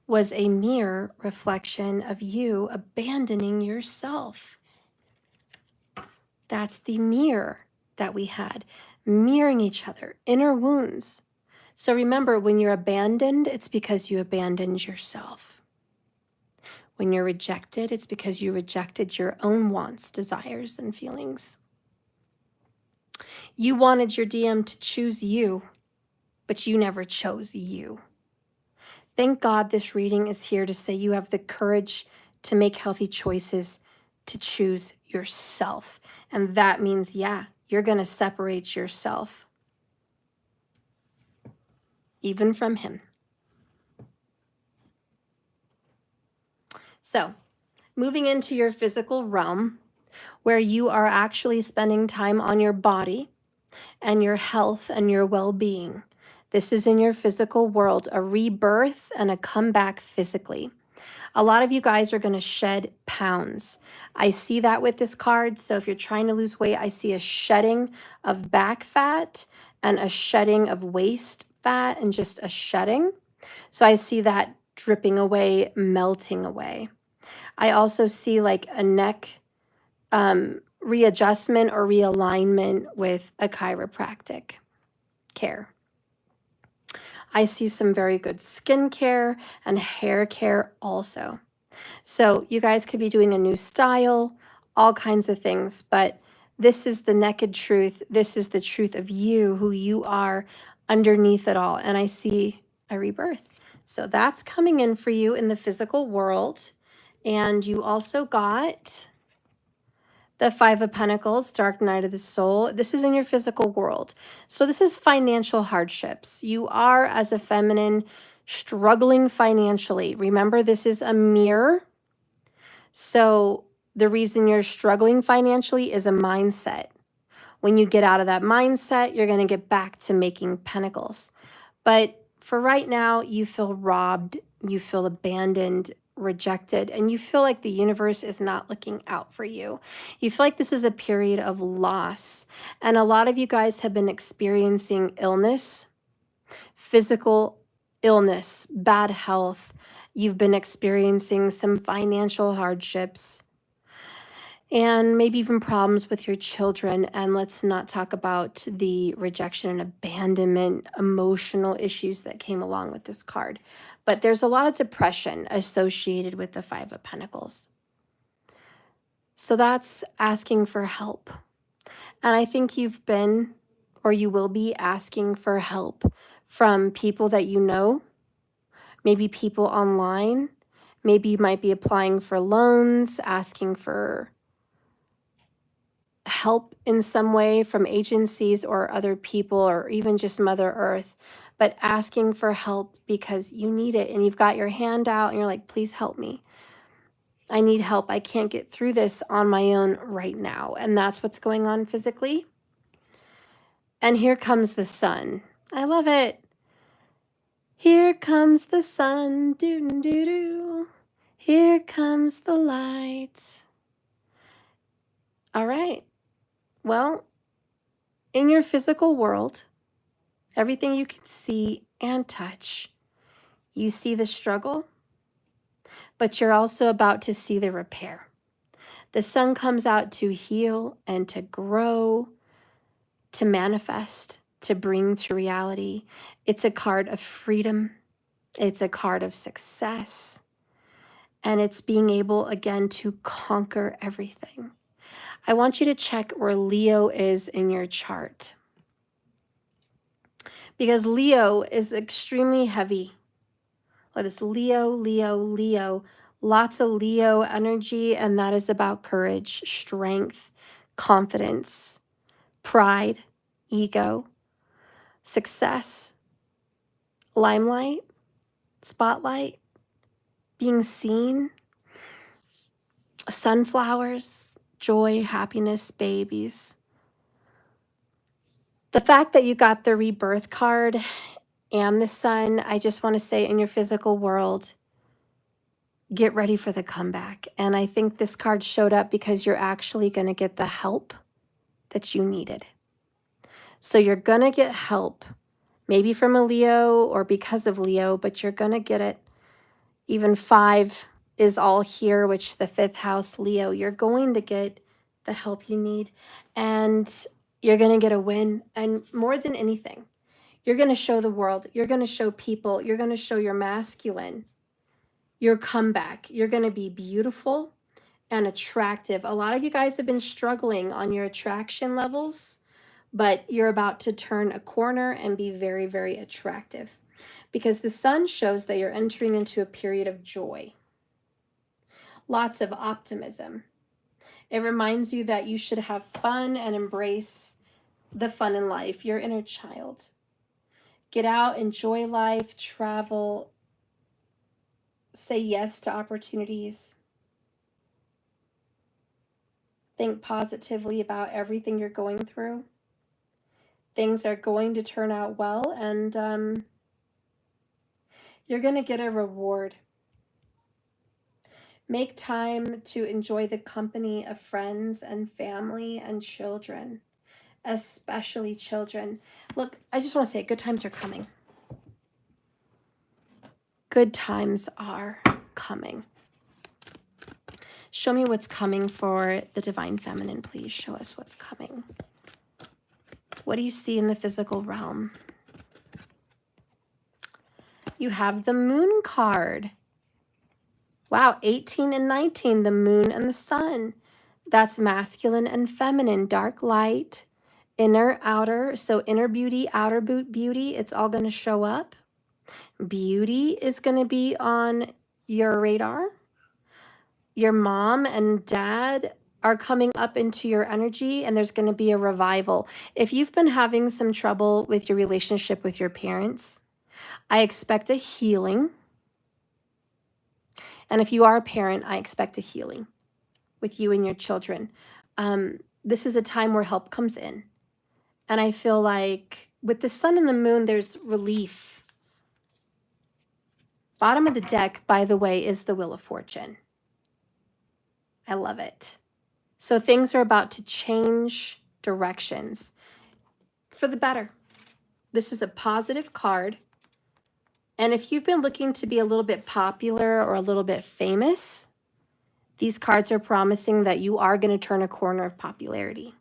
was a mere reflection of you abandoning yourself. That's the mirror that we had, mirroring each other, inner wounds. So remember, when you're abandoned, it's because you abandoned yourself. When you're rejected, it's because you rejected your own wants, desires, and feelings. You wanted your DM to choose you, but you never chose you. Thank God this reading is here to say you have the courage to make healthy choices, to choose yourself. And that means, yeah, you're going to separate yourself, even from him. So, moving into your physical realm, where you are actually spending time on your body and your health and your well-being. This is in your physical world, a rebirth and a comeback physically. A lot of you guys are going to shed pounds. I see that with this card. So if you're trying to lose weight, I see a shedding of back fat and a shedding of waist fat and just a shedding. So I see that dripping away, melting away. I also see like a neck readjustment or realignment with a chiropractic care. I see some very good skin care and hair care also. So you guys could be doing a new style, all kinds of things, but this is the naked truth. This is the truth of you, who you are underneath it all. And I see a rebirth. So that's coming in for you in the physical world. And you also got the Five of Pentacles, Dark Night of the Soul. This is in your physical world. So this is financial hardships. You are, as a feminine, struggling financially. Remember, this is a mirror. So the reason you're struggling financially is a mindset. When you get out of that mindset, you're going to get back to making pentacles. But for right now, you feel robbed, you feel abandoned, rejected, and you feel like the universe is not looking out for you. You feel like this is a period of loss. And a lot of you guys have been experiencing illness, physical illness, bad health. You've been experiencing some financial hardships and maybe even problems with your children. And let's not talk about the rejection and abandonment, emotional issues that came along with this card. But there's a lot of depression associated with the Five of Pentacles. So that's asking for help. And I think you've been, or you will be, asking for help from people that you know, maybe people online. Maybe you might be applying for loans, asking for help in some way from agencies or other people, or even just Mother Earth, but asking for help because you need it and you've got your hand out and you're like, please help me. I need help. I can't get through this on my own right now. And that's what's going on physically. And here comes the sun. I love it. Here comes the sun. Doo-doo-doo. Here comes the light. All right. Well, in your physical world, everything you can see and touch, you see the struggle, but you're also about to see the repair. The sun comes out to heal and to grow, to manifest, to bring to reality. It's a card of freedom. It's a card of success. And it's being able, again, to conquer everything. I want you to check where Leo is in your chart, because Leo is extremely heavy. Look, it's Leo, Leo, Leo. Lots of Leo energy, and that is about courage, strength, confidence, pride, ego, success, limelight, spotlight, being seen, sunflowers, joy, happiness, babies. The fact that you got the rebirth card and the sun, I just want to say in your physical world, get ready for the comeback. And I think this card showed up because you're actually going to get the help that you needed. So you're going to get help, maybe from a Leo or because of Leo, but you're going to get it. Even 5 is all here, which the 5th house, Leo, you're going to get the help you need and you're going to get a win. And more than anything, you're going to show the world, you're going to show people, you're going to show your masculine, your comeback. You're going to be beautiful and attractive. A lot of you guys have been struggling on your attraction levels, but you're about to turn a corner and be very, very attractive because the sun shows that you're entering into a period of joy. Lots of optimism. It reminds you that you should have fun and embrace the fun in life, your inner child. Get out, enjoy life, travel, say yes to opportunities. Think positively about everything you're going through. Things are going to turn out well, and you're going to get a reward. Make time to enjoy the company of friends and family and children, especially children. Look, I just want to say good times are coming. Good times are coming. Show me what's coming for the divine feminine, please. Show us what's coming. What do you see in the physical realm? You have the moon card. Wow, 18 and 19, the moon and the sun. That's masculine and feminine, dark, light, inner, outer. So inner beauty, outer beauty, it's all going to show up. Beauty is going to be on your radar. Your mom and dad are coming up into your energy, and there's going to be a revival. If you've been having some trouble with your relationship with your parents, I expect a healing. And if you are a parent, I expect a healing with you and your children. This is a time where help comes in. And I feel like with the sun and the moon, there's relief. Bottom of the deck, by the way, is the Wheel of Fortune. I love it. So things are about to change directions for the better. This is a positive card. And if you've been looking to be a little bit popular or a little bit famous, these cards are promising that you are going to turn a corner of popularity.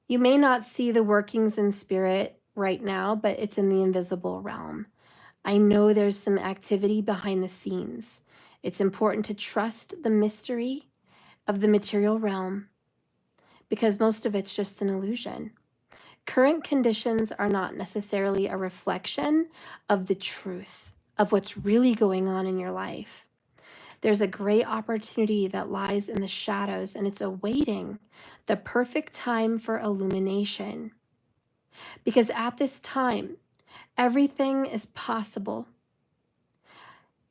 You may not see the workings in spirit right now, but it's in the invisible realm. I know there's some activity behind the scenes. It's important to trust the mystery of the material realm because most of it's just an illusion. Current conditions are not necessarily a reflection of the truth of what's really going on in your life. There's a great opportunity that lies in the shadows, and it's awaiting the perfect time for illumination. Because at this time, everything is possible.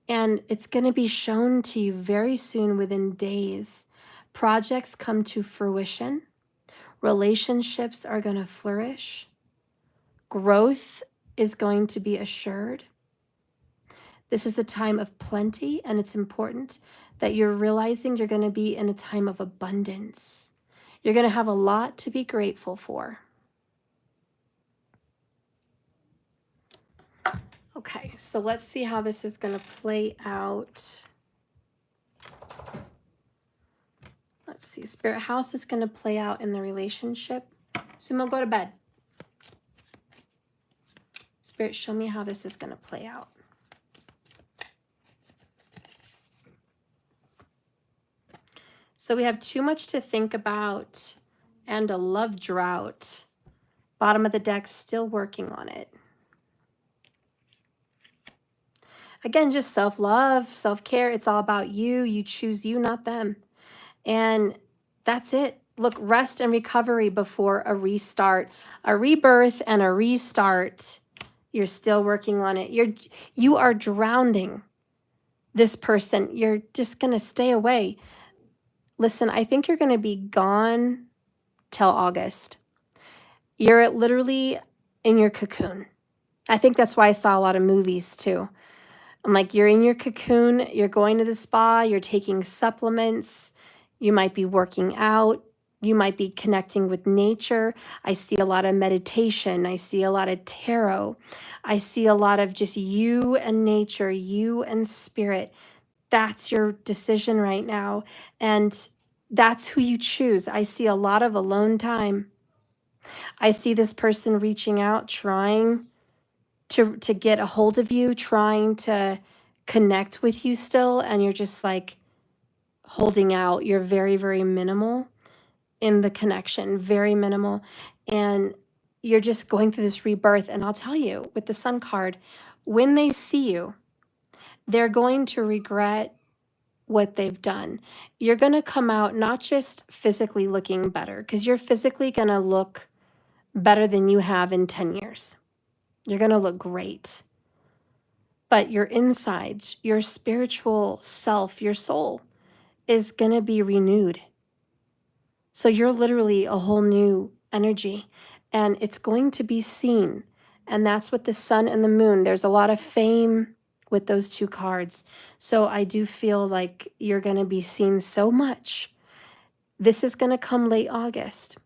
And it's going to be shown to you very soon, within days. Projects come to fruition. Relationships are going to flourish. Growth is going to be assured. This is a time of plenty, and it's important that you're realizing you're going to be in a time of abundance. You're going to have a lot to be grateful for. Okay, so let's see how this is going to play out. Let's see, Spirit House is going to play out in the relationship. Sumo, go to bed. Spirit, show me how this is going to play out. So we have too much to think about and a love drought. Bottom of the deck, still working on it. Again, just self-love, self-care. It's all about you. You choose you, not them. And that's it. Look, rest and recovery before a restart. A rebirth and a restart You're still working on it. You are drowning this person. You're just going to stay away. Listen, I think you're going to be gone till August. You're literally in your cocoon. I think that's why I saw a lot of movies too. I'm like, you're in your cocoon, you're going to the spa, you're taking supplements, you might be working out, you might be connecting with nature. I see a lot of meditation. I see a lot of tarot. I see a lot of just you and nature, you and spirit. That's your decision right now. And that's who you choose. I see a lot of alone time. I see this person reaching out, trying to get a hold of you, trying to connect with you still, and you're just like holding out. You're very, very minimal in the connection, very minimal. And you're just going through this rebirth. And I'll tell you, with the Sun card, when they see you, they're going to regret what they've done. You're going to come out not just physically looking better, because you're physically going to look better than you have in 10 years. You're going to look great. But your insides, your spiritual self, your soul is going to be renewed. So you're literally a whole new energy, and it's going to be seen. And that's what the sun and the moon, there's a lot of fame with those two cards. So I do feel like you're going to be seen so much. This is going to come late August.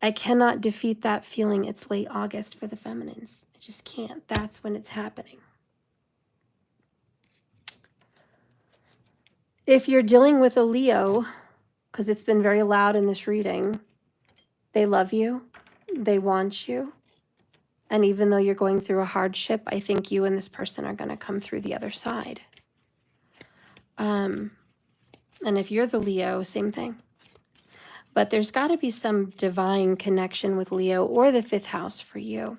I cannot defeat that feeling. It's late August for the feminines. I just can't. That's when it's happening. If you're dealing with a Leo, because it's been very loud in this reading, they love you, they want you, and even though you're going through a hardship, I think you and this person are going to come through the other side. And if you're the Leo, same thing. But there's got to be some divine connection with Leo or the 5th house for you.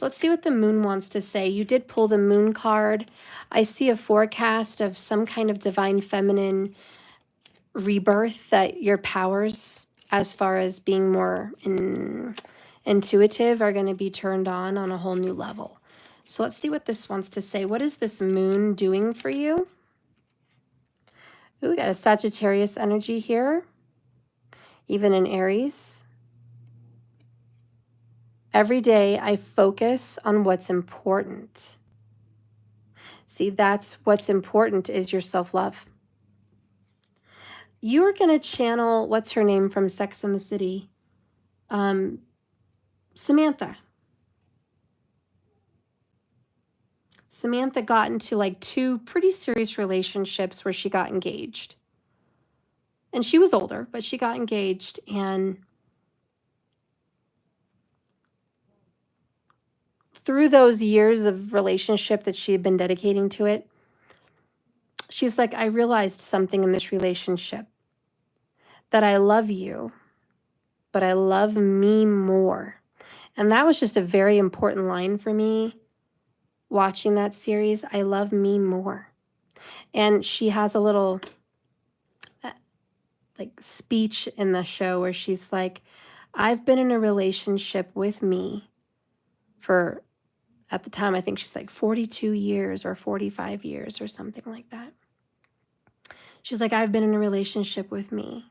Let's see what the moon wants to say. You did pull the moon card. I see a forecast of some kind of divine feminine rebirth, that your powers as far as being more intuitive are going to be turned on a whole new level. So let's see what this wants to say. What is this moon doing for you? Ooh, we got a Sagittarius energy here, even in Aries. Every day I focus on what's important. See, that's what's important, is your self-love. You're going to channel, what's her name from Sex and the City? Samantha. Samantha got into like 2 pretty serious relationships where she got engaged. And she was older, but she got engaged. And through those years of relationship that she had been dedicating to it, she's like, I realized something in this relationship, that I love you, but I love me more. And that was just a very important line for me watching that series. I love me more. And she has a little like speech in the show where she's like, I've been in a relationship with me for, at the time, I think she's like 42 years or 45 years or something like that. She's like, I've been in a relationship with me.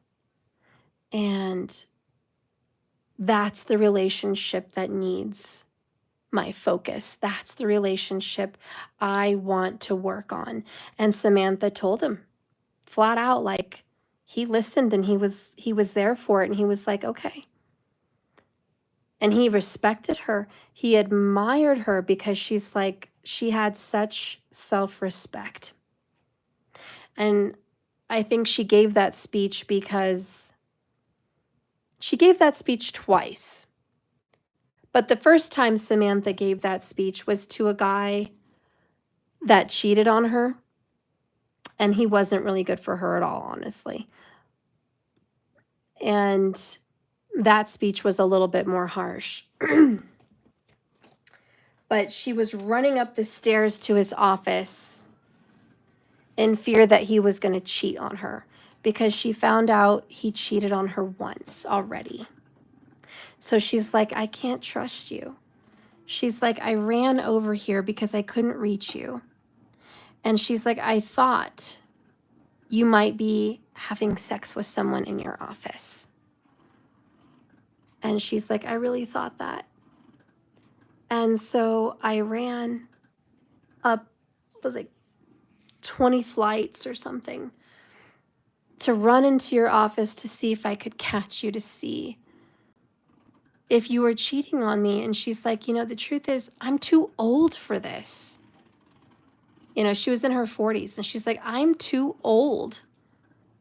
And that's the relationship that needs my focus. That's the relationship I want to work on. And Samantha told him flat out, like, he listened and he was there for it. And he was like, okay. And he respected her. He admired her because she's like, she had such self-respect. And I think she gave that speech because she gave that speech twice. But the first time Samantha gave that speech was to a guy that cheated on her. And he wasn't really good for her at all, honestly. And that speech was a little bit more harsh. But she was running up the stairs to his office in fear that he was going to cheat on her, because she found out he cheated on her once already. So she's like, I can't trust you. She's like, I ran over here because I couldn't reach you. And she's like, I thought you might be having sex with someone in your office. And she's like, I really thought that. And so I ran up, it was like 20 flights or something, to run into your office to see if I could catch you, to see if you were cheating on me. And she's like, you know, the truth is, I'm too old for this. You know, she was in her 40s, and she's like, I'm too old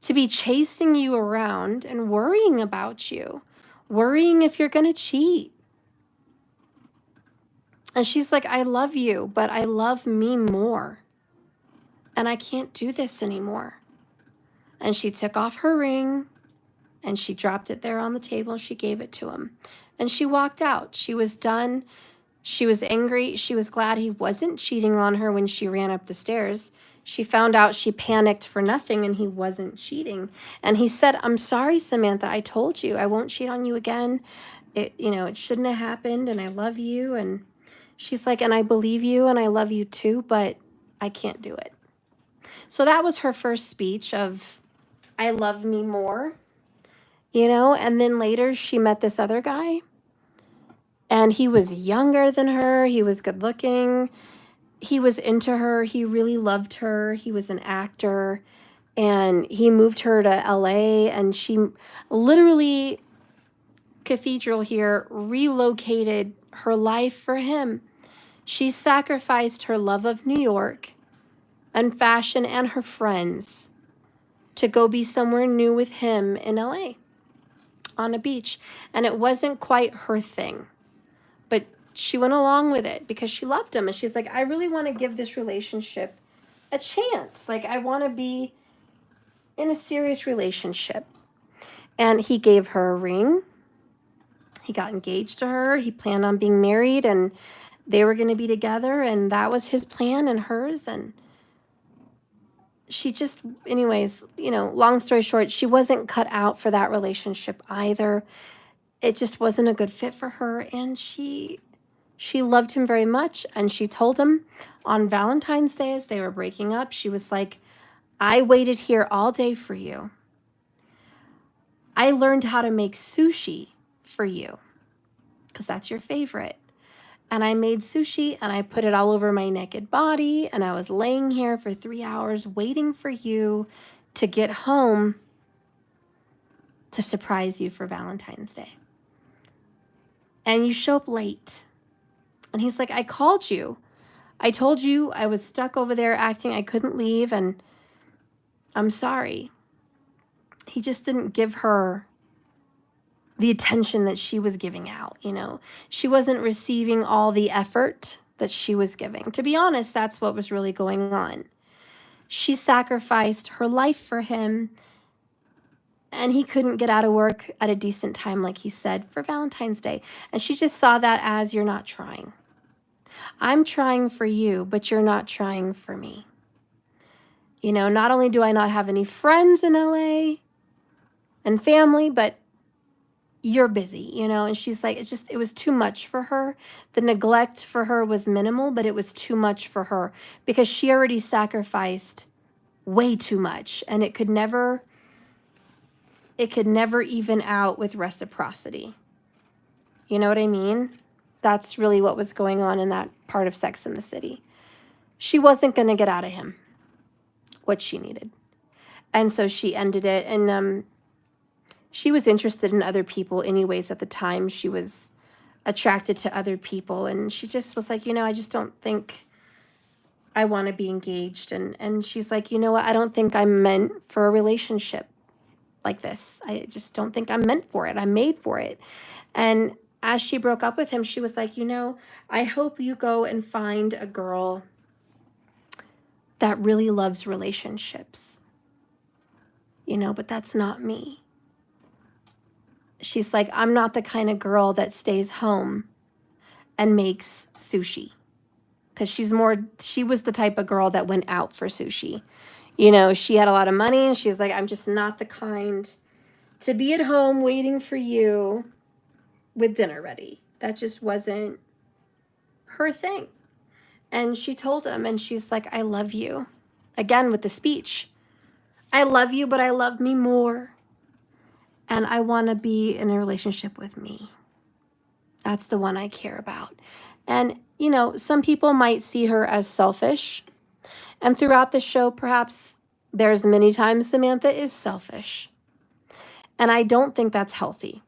to be chasing you around and worrying about you, worrying if you're going to cheat. And she's like, I love you, but I love me more. And I can't do this anymore. And she took off her ring and she dropped it there on the table. She gave it to him. And she walked out. She was done. She was angry. She was glad he wasn't cheating on her when she ran up the stairs. She found out, she panicked for nothing, and he wasn't cheating. And he said, I'm sorry, Samantha. I told you I won't cheat on you again. It shouldn't have happened, and I love you. And she's like, and I believe you, and I love you too, but I can't do it. So that was her first speech of, I love me more, and then later she met this other guy, and he was younger than her. He was good looking. He was into her. He really loved her. He was an actor, and he moved her to LA, and she literally, Cathedral here, relocated her life for him. She sacrificed her love of New York and fashion and her friends to go be somewhere new with him in LA on a beach. And it wasn't quite her thing, but she went along with it because she loved him. And she's like, I really want to give this relationship a chance. Like, I want to be in a serious relationship. And he gave her a ring. He got engaged to her. He planned on being married, and they were going to be together. And that was his plan and hers. And she just, anyways, long story short, she wasn't cut out for that relationship either. It just wasn't a good fit for her. And she loved him very much. And she told him on Valentine's Day, as they were breaking up, she was like, I waited here all day for you. I learned how to make sushi for you because that's your favorite. And I made sushi and I put it all over my naked body. And I was laying here for 3 hours waiting for you to get home to surprise you for Valentine's Day. And you show up late. And he's like, I called you. I told you I was stuck over there acting I couldn't leave, and I'm sorry. He just didn't give her the attention that she was giving out, She wasn't receiving all the effort that she was giving. To be honest, that's what was really going on. She sacrificed her life for him, and he couldn't get out of work at a decent time, like he said, for Valentine's Day. And she just saw that as, you're not trying. I'm trying for you, but you're not trying for me. Not only do I not have any friends in LA and family, but you're busy, and she's like, it was too much for her. The neglect for her was minimal, but it was too much for her because she already sacrificed way too much, and it could never even out with reciprocity. You know what I mean? That's really what was going on in that part of Sex and the City. She wasn't going to get out of him what she needed. And so she ended it. And she was interested in other people anyways at the time. She was attracted to other people. And she just was like, I just don't think I want to be engaged. And she's like, you know what? I don't think I'm meant for a relationship like this. I just don't think I'm meant for it. I'm made for it. And as she broke up with him, she was like, I hope you go and find a girl that really loves relationships, but that's not me. She's like, I'm not the kind of girl that stays home and makes sushi, because she was the type of girl that went out for sushi. She had a lot of money, and she's like, I'm just not the kind to be at home waiting for you with dinner ready. That just wasn't her thing. And she told him, and she's like, I love you. Again, with the speech. I love you, but I love me more. And I want to be in a relationship with me. That's the one I care about. And, you know, some people might see her as selfish. And throughout the show, perhaps there's many times Samantha is selfish. And I don't think that's healthy.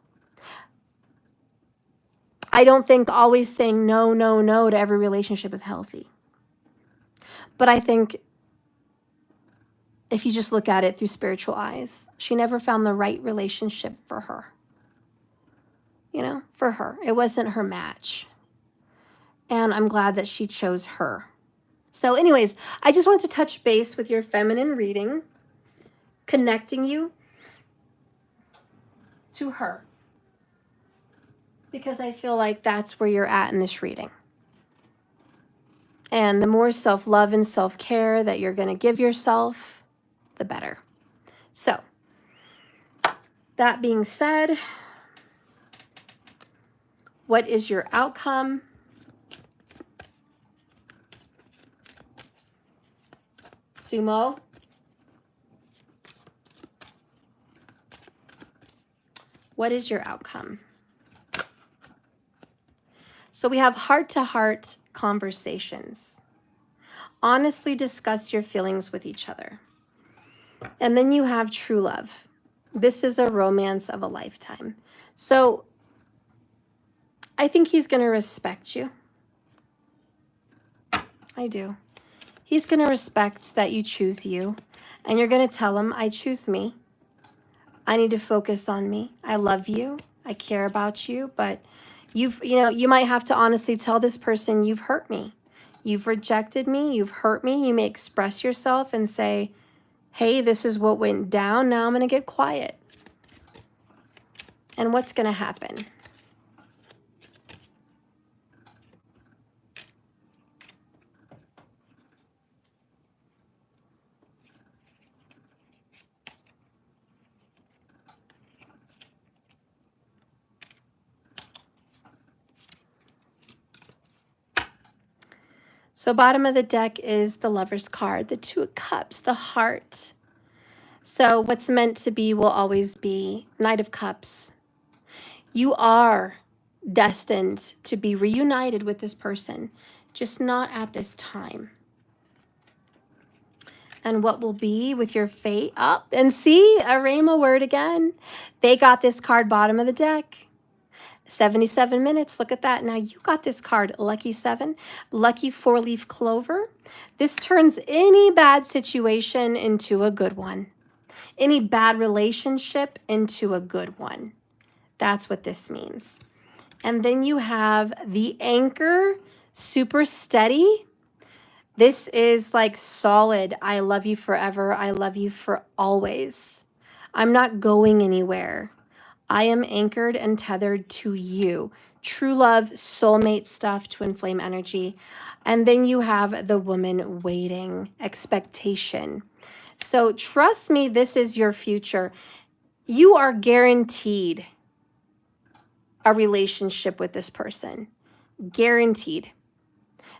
I don't think always saying no, no, no to every relationship is healthy. But I think if you just look at it through spiritual eyes, she never found the right relationship for her. You know, for her. It wasn't her match. And I'm glad that she chose her. So anyways, I just wanted to touch base with your feminine reading, connecting you to her. Because I feel like that's where you're at in this reading. And the more self-love and self-care that you're going to give yourself, the better. So, that being said, what is your outcome? Sumo? What is your outcome? So we have heart-to-heart conversations. Honestly discuss your feelings with each other. And then you have true love. This is a romance of a lifetime. So I think he's going to respect you. I do. He's going to respect that you choose you. And you're going to tell him, I choose me. I need to focus on me. I love you. I care about you. But you might have to honestly tell this person, you've hurt me. You've rejected me. You've hurt me. You may express yourself and say, hey, this is what went down. Now I'm going to get quiet. And what's going to happen? So bottom of the deck is the Lover's card, the Two of Cups, the heart. So what's meant to be will always be. Knight of Cups. You are destined to be reunited with this person, just not at this time. And what will be with your fate? Up and see a Rhema word again. They got this card bottom of the deck. 77 minutes. Look at that. Now you got this card, Lucky 7, Lucky 4-leaf clover. This turns any bad situation into a good one. Any bad relationship into a good one. That's what this means. And then you have the Anchor, super steady. This is like solid. I love you forever. I love you for always. I'm not going anywhere. I am anchored and tethered to you. True love, soulmate stuff, twin flame energy. And then you have the woman waiting, expectation. So trust me, this is your future. You are guaranteed a relationship with this person. Guaranteed.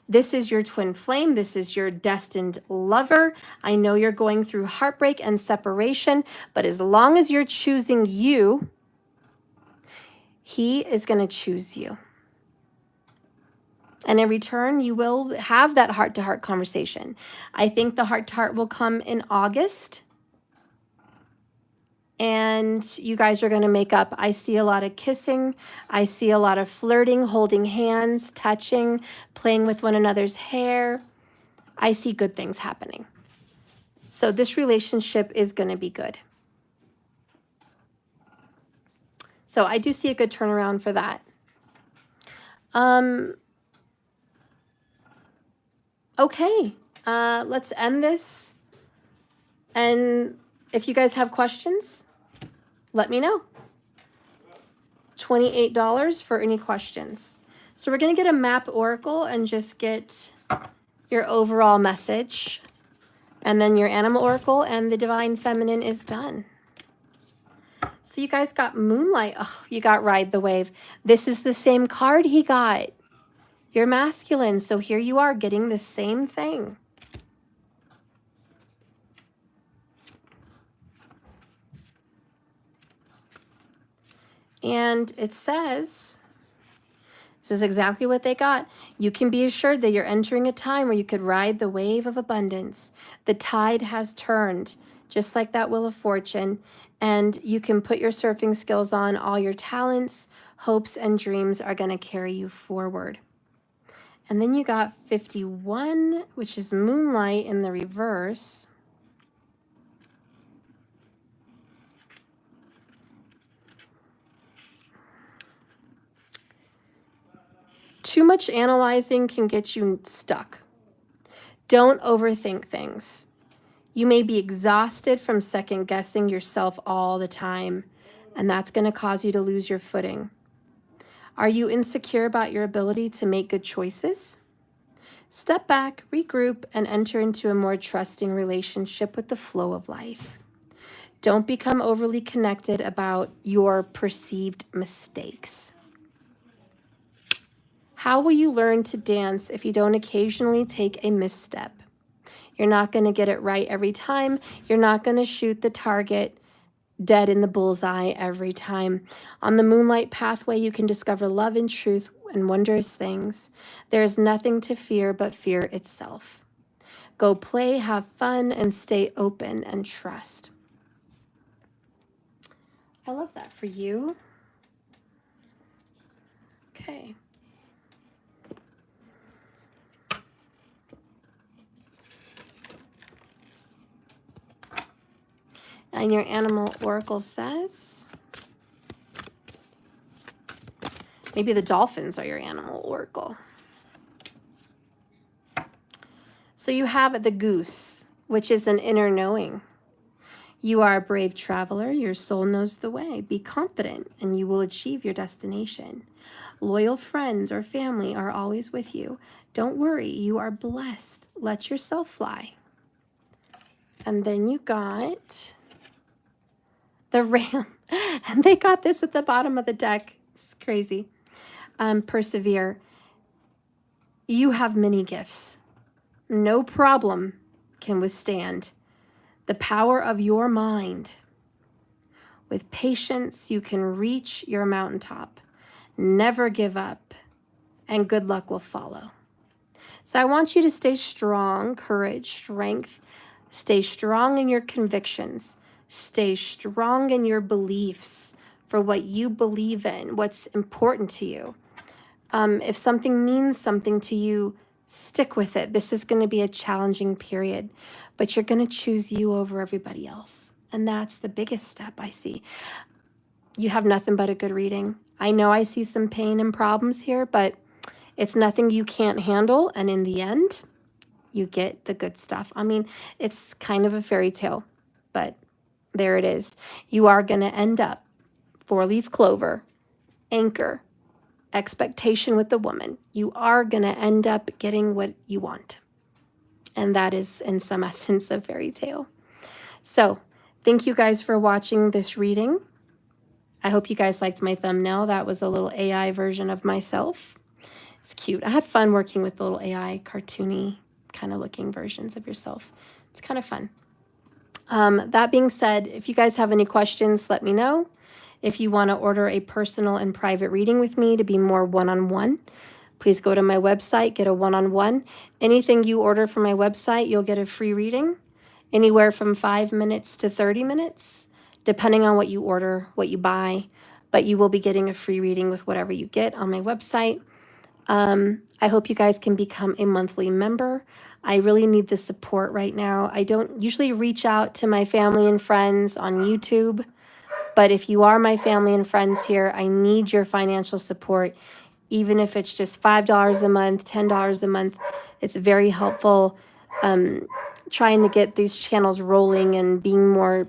This is your twin flame. This is your destined lover. I know you're going through heartbreak and separation, but as long as you're choosing you, he is going to choose you. And in return, you will have that heart-to-heart conversation. I think the heart-to-heart will come in August. And you guys are going to make up. I see a lot of kissing. I see a lot of flirting, holding hands, touching, playing with one another's hair. I see good things happening. So this relationship is going to be good. So I do see a good turnaround for that. Okay, let's end this. And if you guys have questions, let me know. $28 for any questions. So we're going to get a map oracle and just get your overall message. And then your animal oracle and the divine feminine is done. So you guys got Moonlight. Oh, you got Ride the Wave. This is the same card he got You're masculine, so here you are getting the same thing. And it says, this is exactly what they got. You can be assured that you're entering a time where you could ride the wave of abundance. The tide has turned, just like that Wheel of Fortune, and you can put your surfing skills on. All your talents, hopes, and dreams are going to carry you forward. And then you got 51, which is moonlight in the reverse. Too much analyzing can get you stuck. Don't overthink things. You may be exhausted from second guessing yourself all the time, and that's going to cause you to lose your footing. Are you insecure about your ability to make good choices? Step back, regroup, and enter into a more trusting relationship with the flow of life. Don't become overly connected about your perceived mistakes. How will you learn to dance if you don't occasionally take a misstep? You're not going to get it right every time. You're not going to shoot the target dead in the bullseye every time. On the moonlight pathway, you can discover love and truth and wondrous things. There is nothing to fear but fear itself. Go play, have fun, and stay open and trust. I love that for you. Okay. And your animal oracle says, maybe the dolphins are your animal oracle. So you have the goose, which is an inner knowing. You are a brave traveler. Your soul knows the way. Be confident and you will achieve your destination. Loyal friends or family are always with you. Don't worry, you are blessed. Let yourself fly. And then you got the ram. And they got this at the bottom of the deck. It's crazy. Persevere. You have many gifts. No problem can withstand the power of your mind. With patience, you can reach your mountaintop. Never give up, and good luck will follow. So I want you to stay strong, courage, strength. Stay strong in your convictions. Stay strong in your beliefs for what you believe in, what's important to you. If something means something to you, stick with it. This is going to be a challenging period, but you're going to choose you over everybody else. And that's the biggest step I see. You have nothing but a good reading. I know I see some pain and problems here, but it's nothing you can't handle. And in the end, you get the good stuff. I mean, it's kind of a fairy tale, but there it is. You are going to end up 4-leaf clover, anchor, expectation with the woman. You are going to end up getting what you want. And that is, in some essence, a fairy tale. So thank you guys for watching this reading. I hope you guys liked my thumbnail. That was a little AI version of myself. It's cute. I had fun working with little AI cartoony kind of looking versions of yourself. It's kind of fun. That being said, if you guys have any questions, let me know. If you want to order a personal and private reading with me to be more one-on-one, please go to my website, get a one-on-one. Anything you order from my website, you'll get a free reading, anywhere from 5 minutes to 30 minutes, depending on what you order, what you buy. But you will be getting a free reading with whatever you get on my website. I hope you guys can become a monthly member. I really need the support right now. I don't usually reach out to my family and friends on YouTube, but if you are my family and friends here, I need your financial support, even if it's just $5 a month, $10 a month. It's very helpful trying to get these channels rolling and being more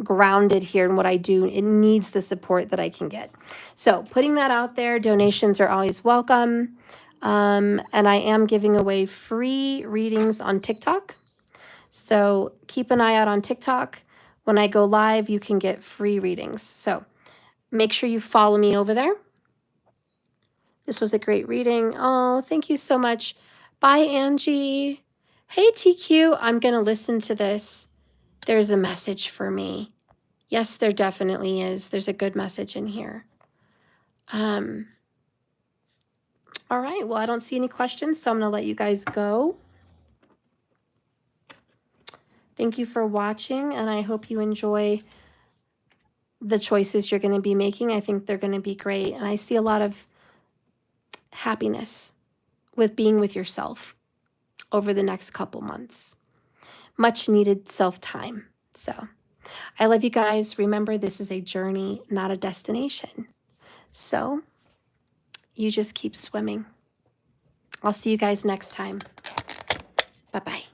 grounded here in what I do. It needs the support that I can get. So putting that out there, donations are always welcome. And I am giving away free readings on TikTok. So keep an eye out on TikTok. When I go live, you can get free readings. So make sure you follow me over there. This was a great reading. Oh, thank you so much. Bye, Angie. Hey, TQ, I'm going to listen to this. There's a message for me. Yes, there definitely is. There's a good message in here. All right, well, I don't see any questions, so I'm going to let you guys go. Thank you for watching, and I hope you enjoy the choices you're going to be making. I think they're going to be great, and I see a lot of happiness with being with yourself over the next couple months. Much needed self-time. So I love you guys. Remember, this is a journey, not a destination. So you just keep swimming. I'll see you guys next time. Bye-bye.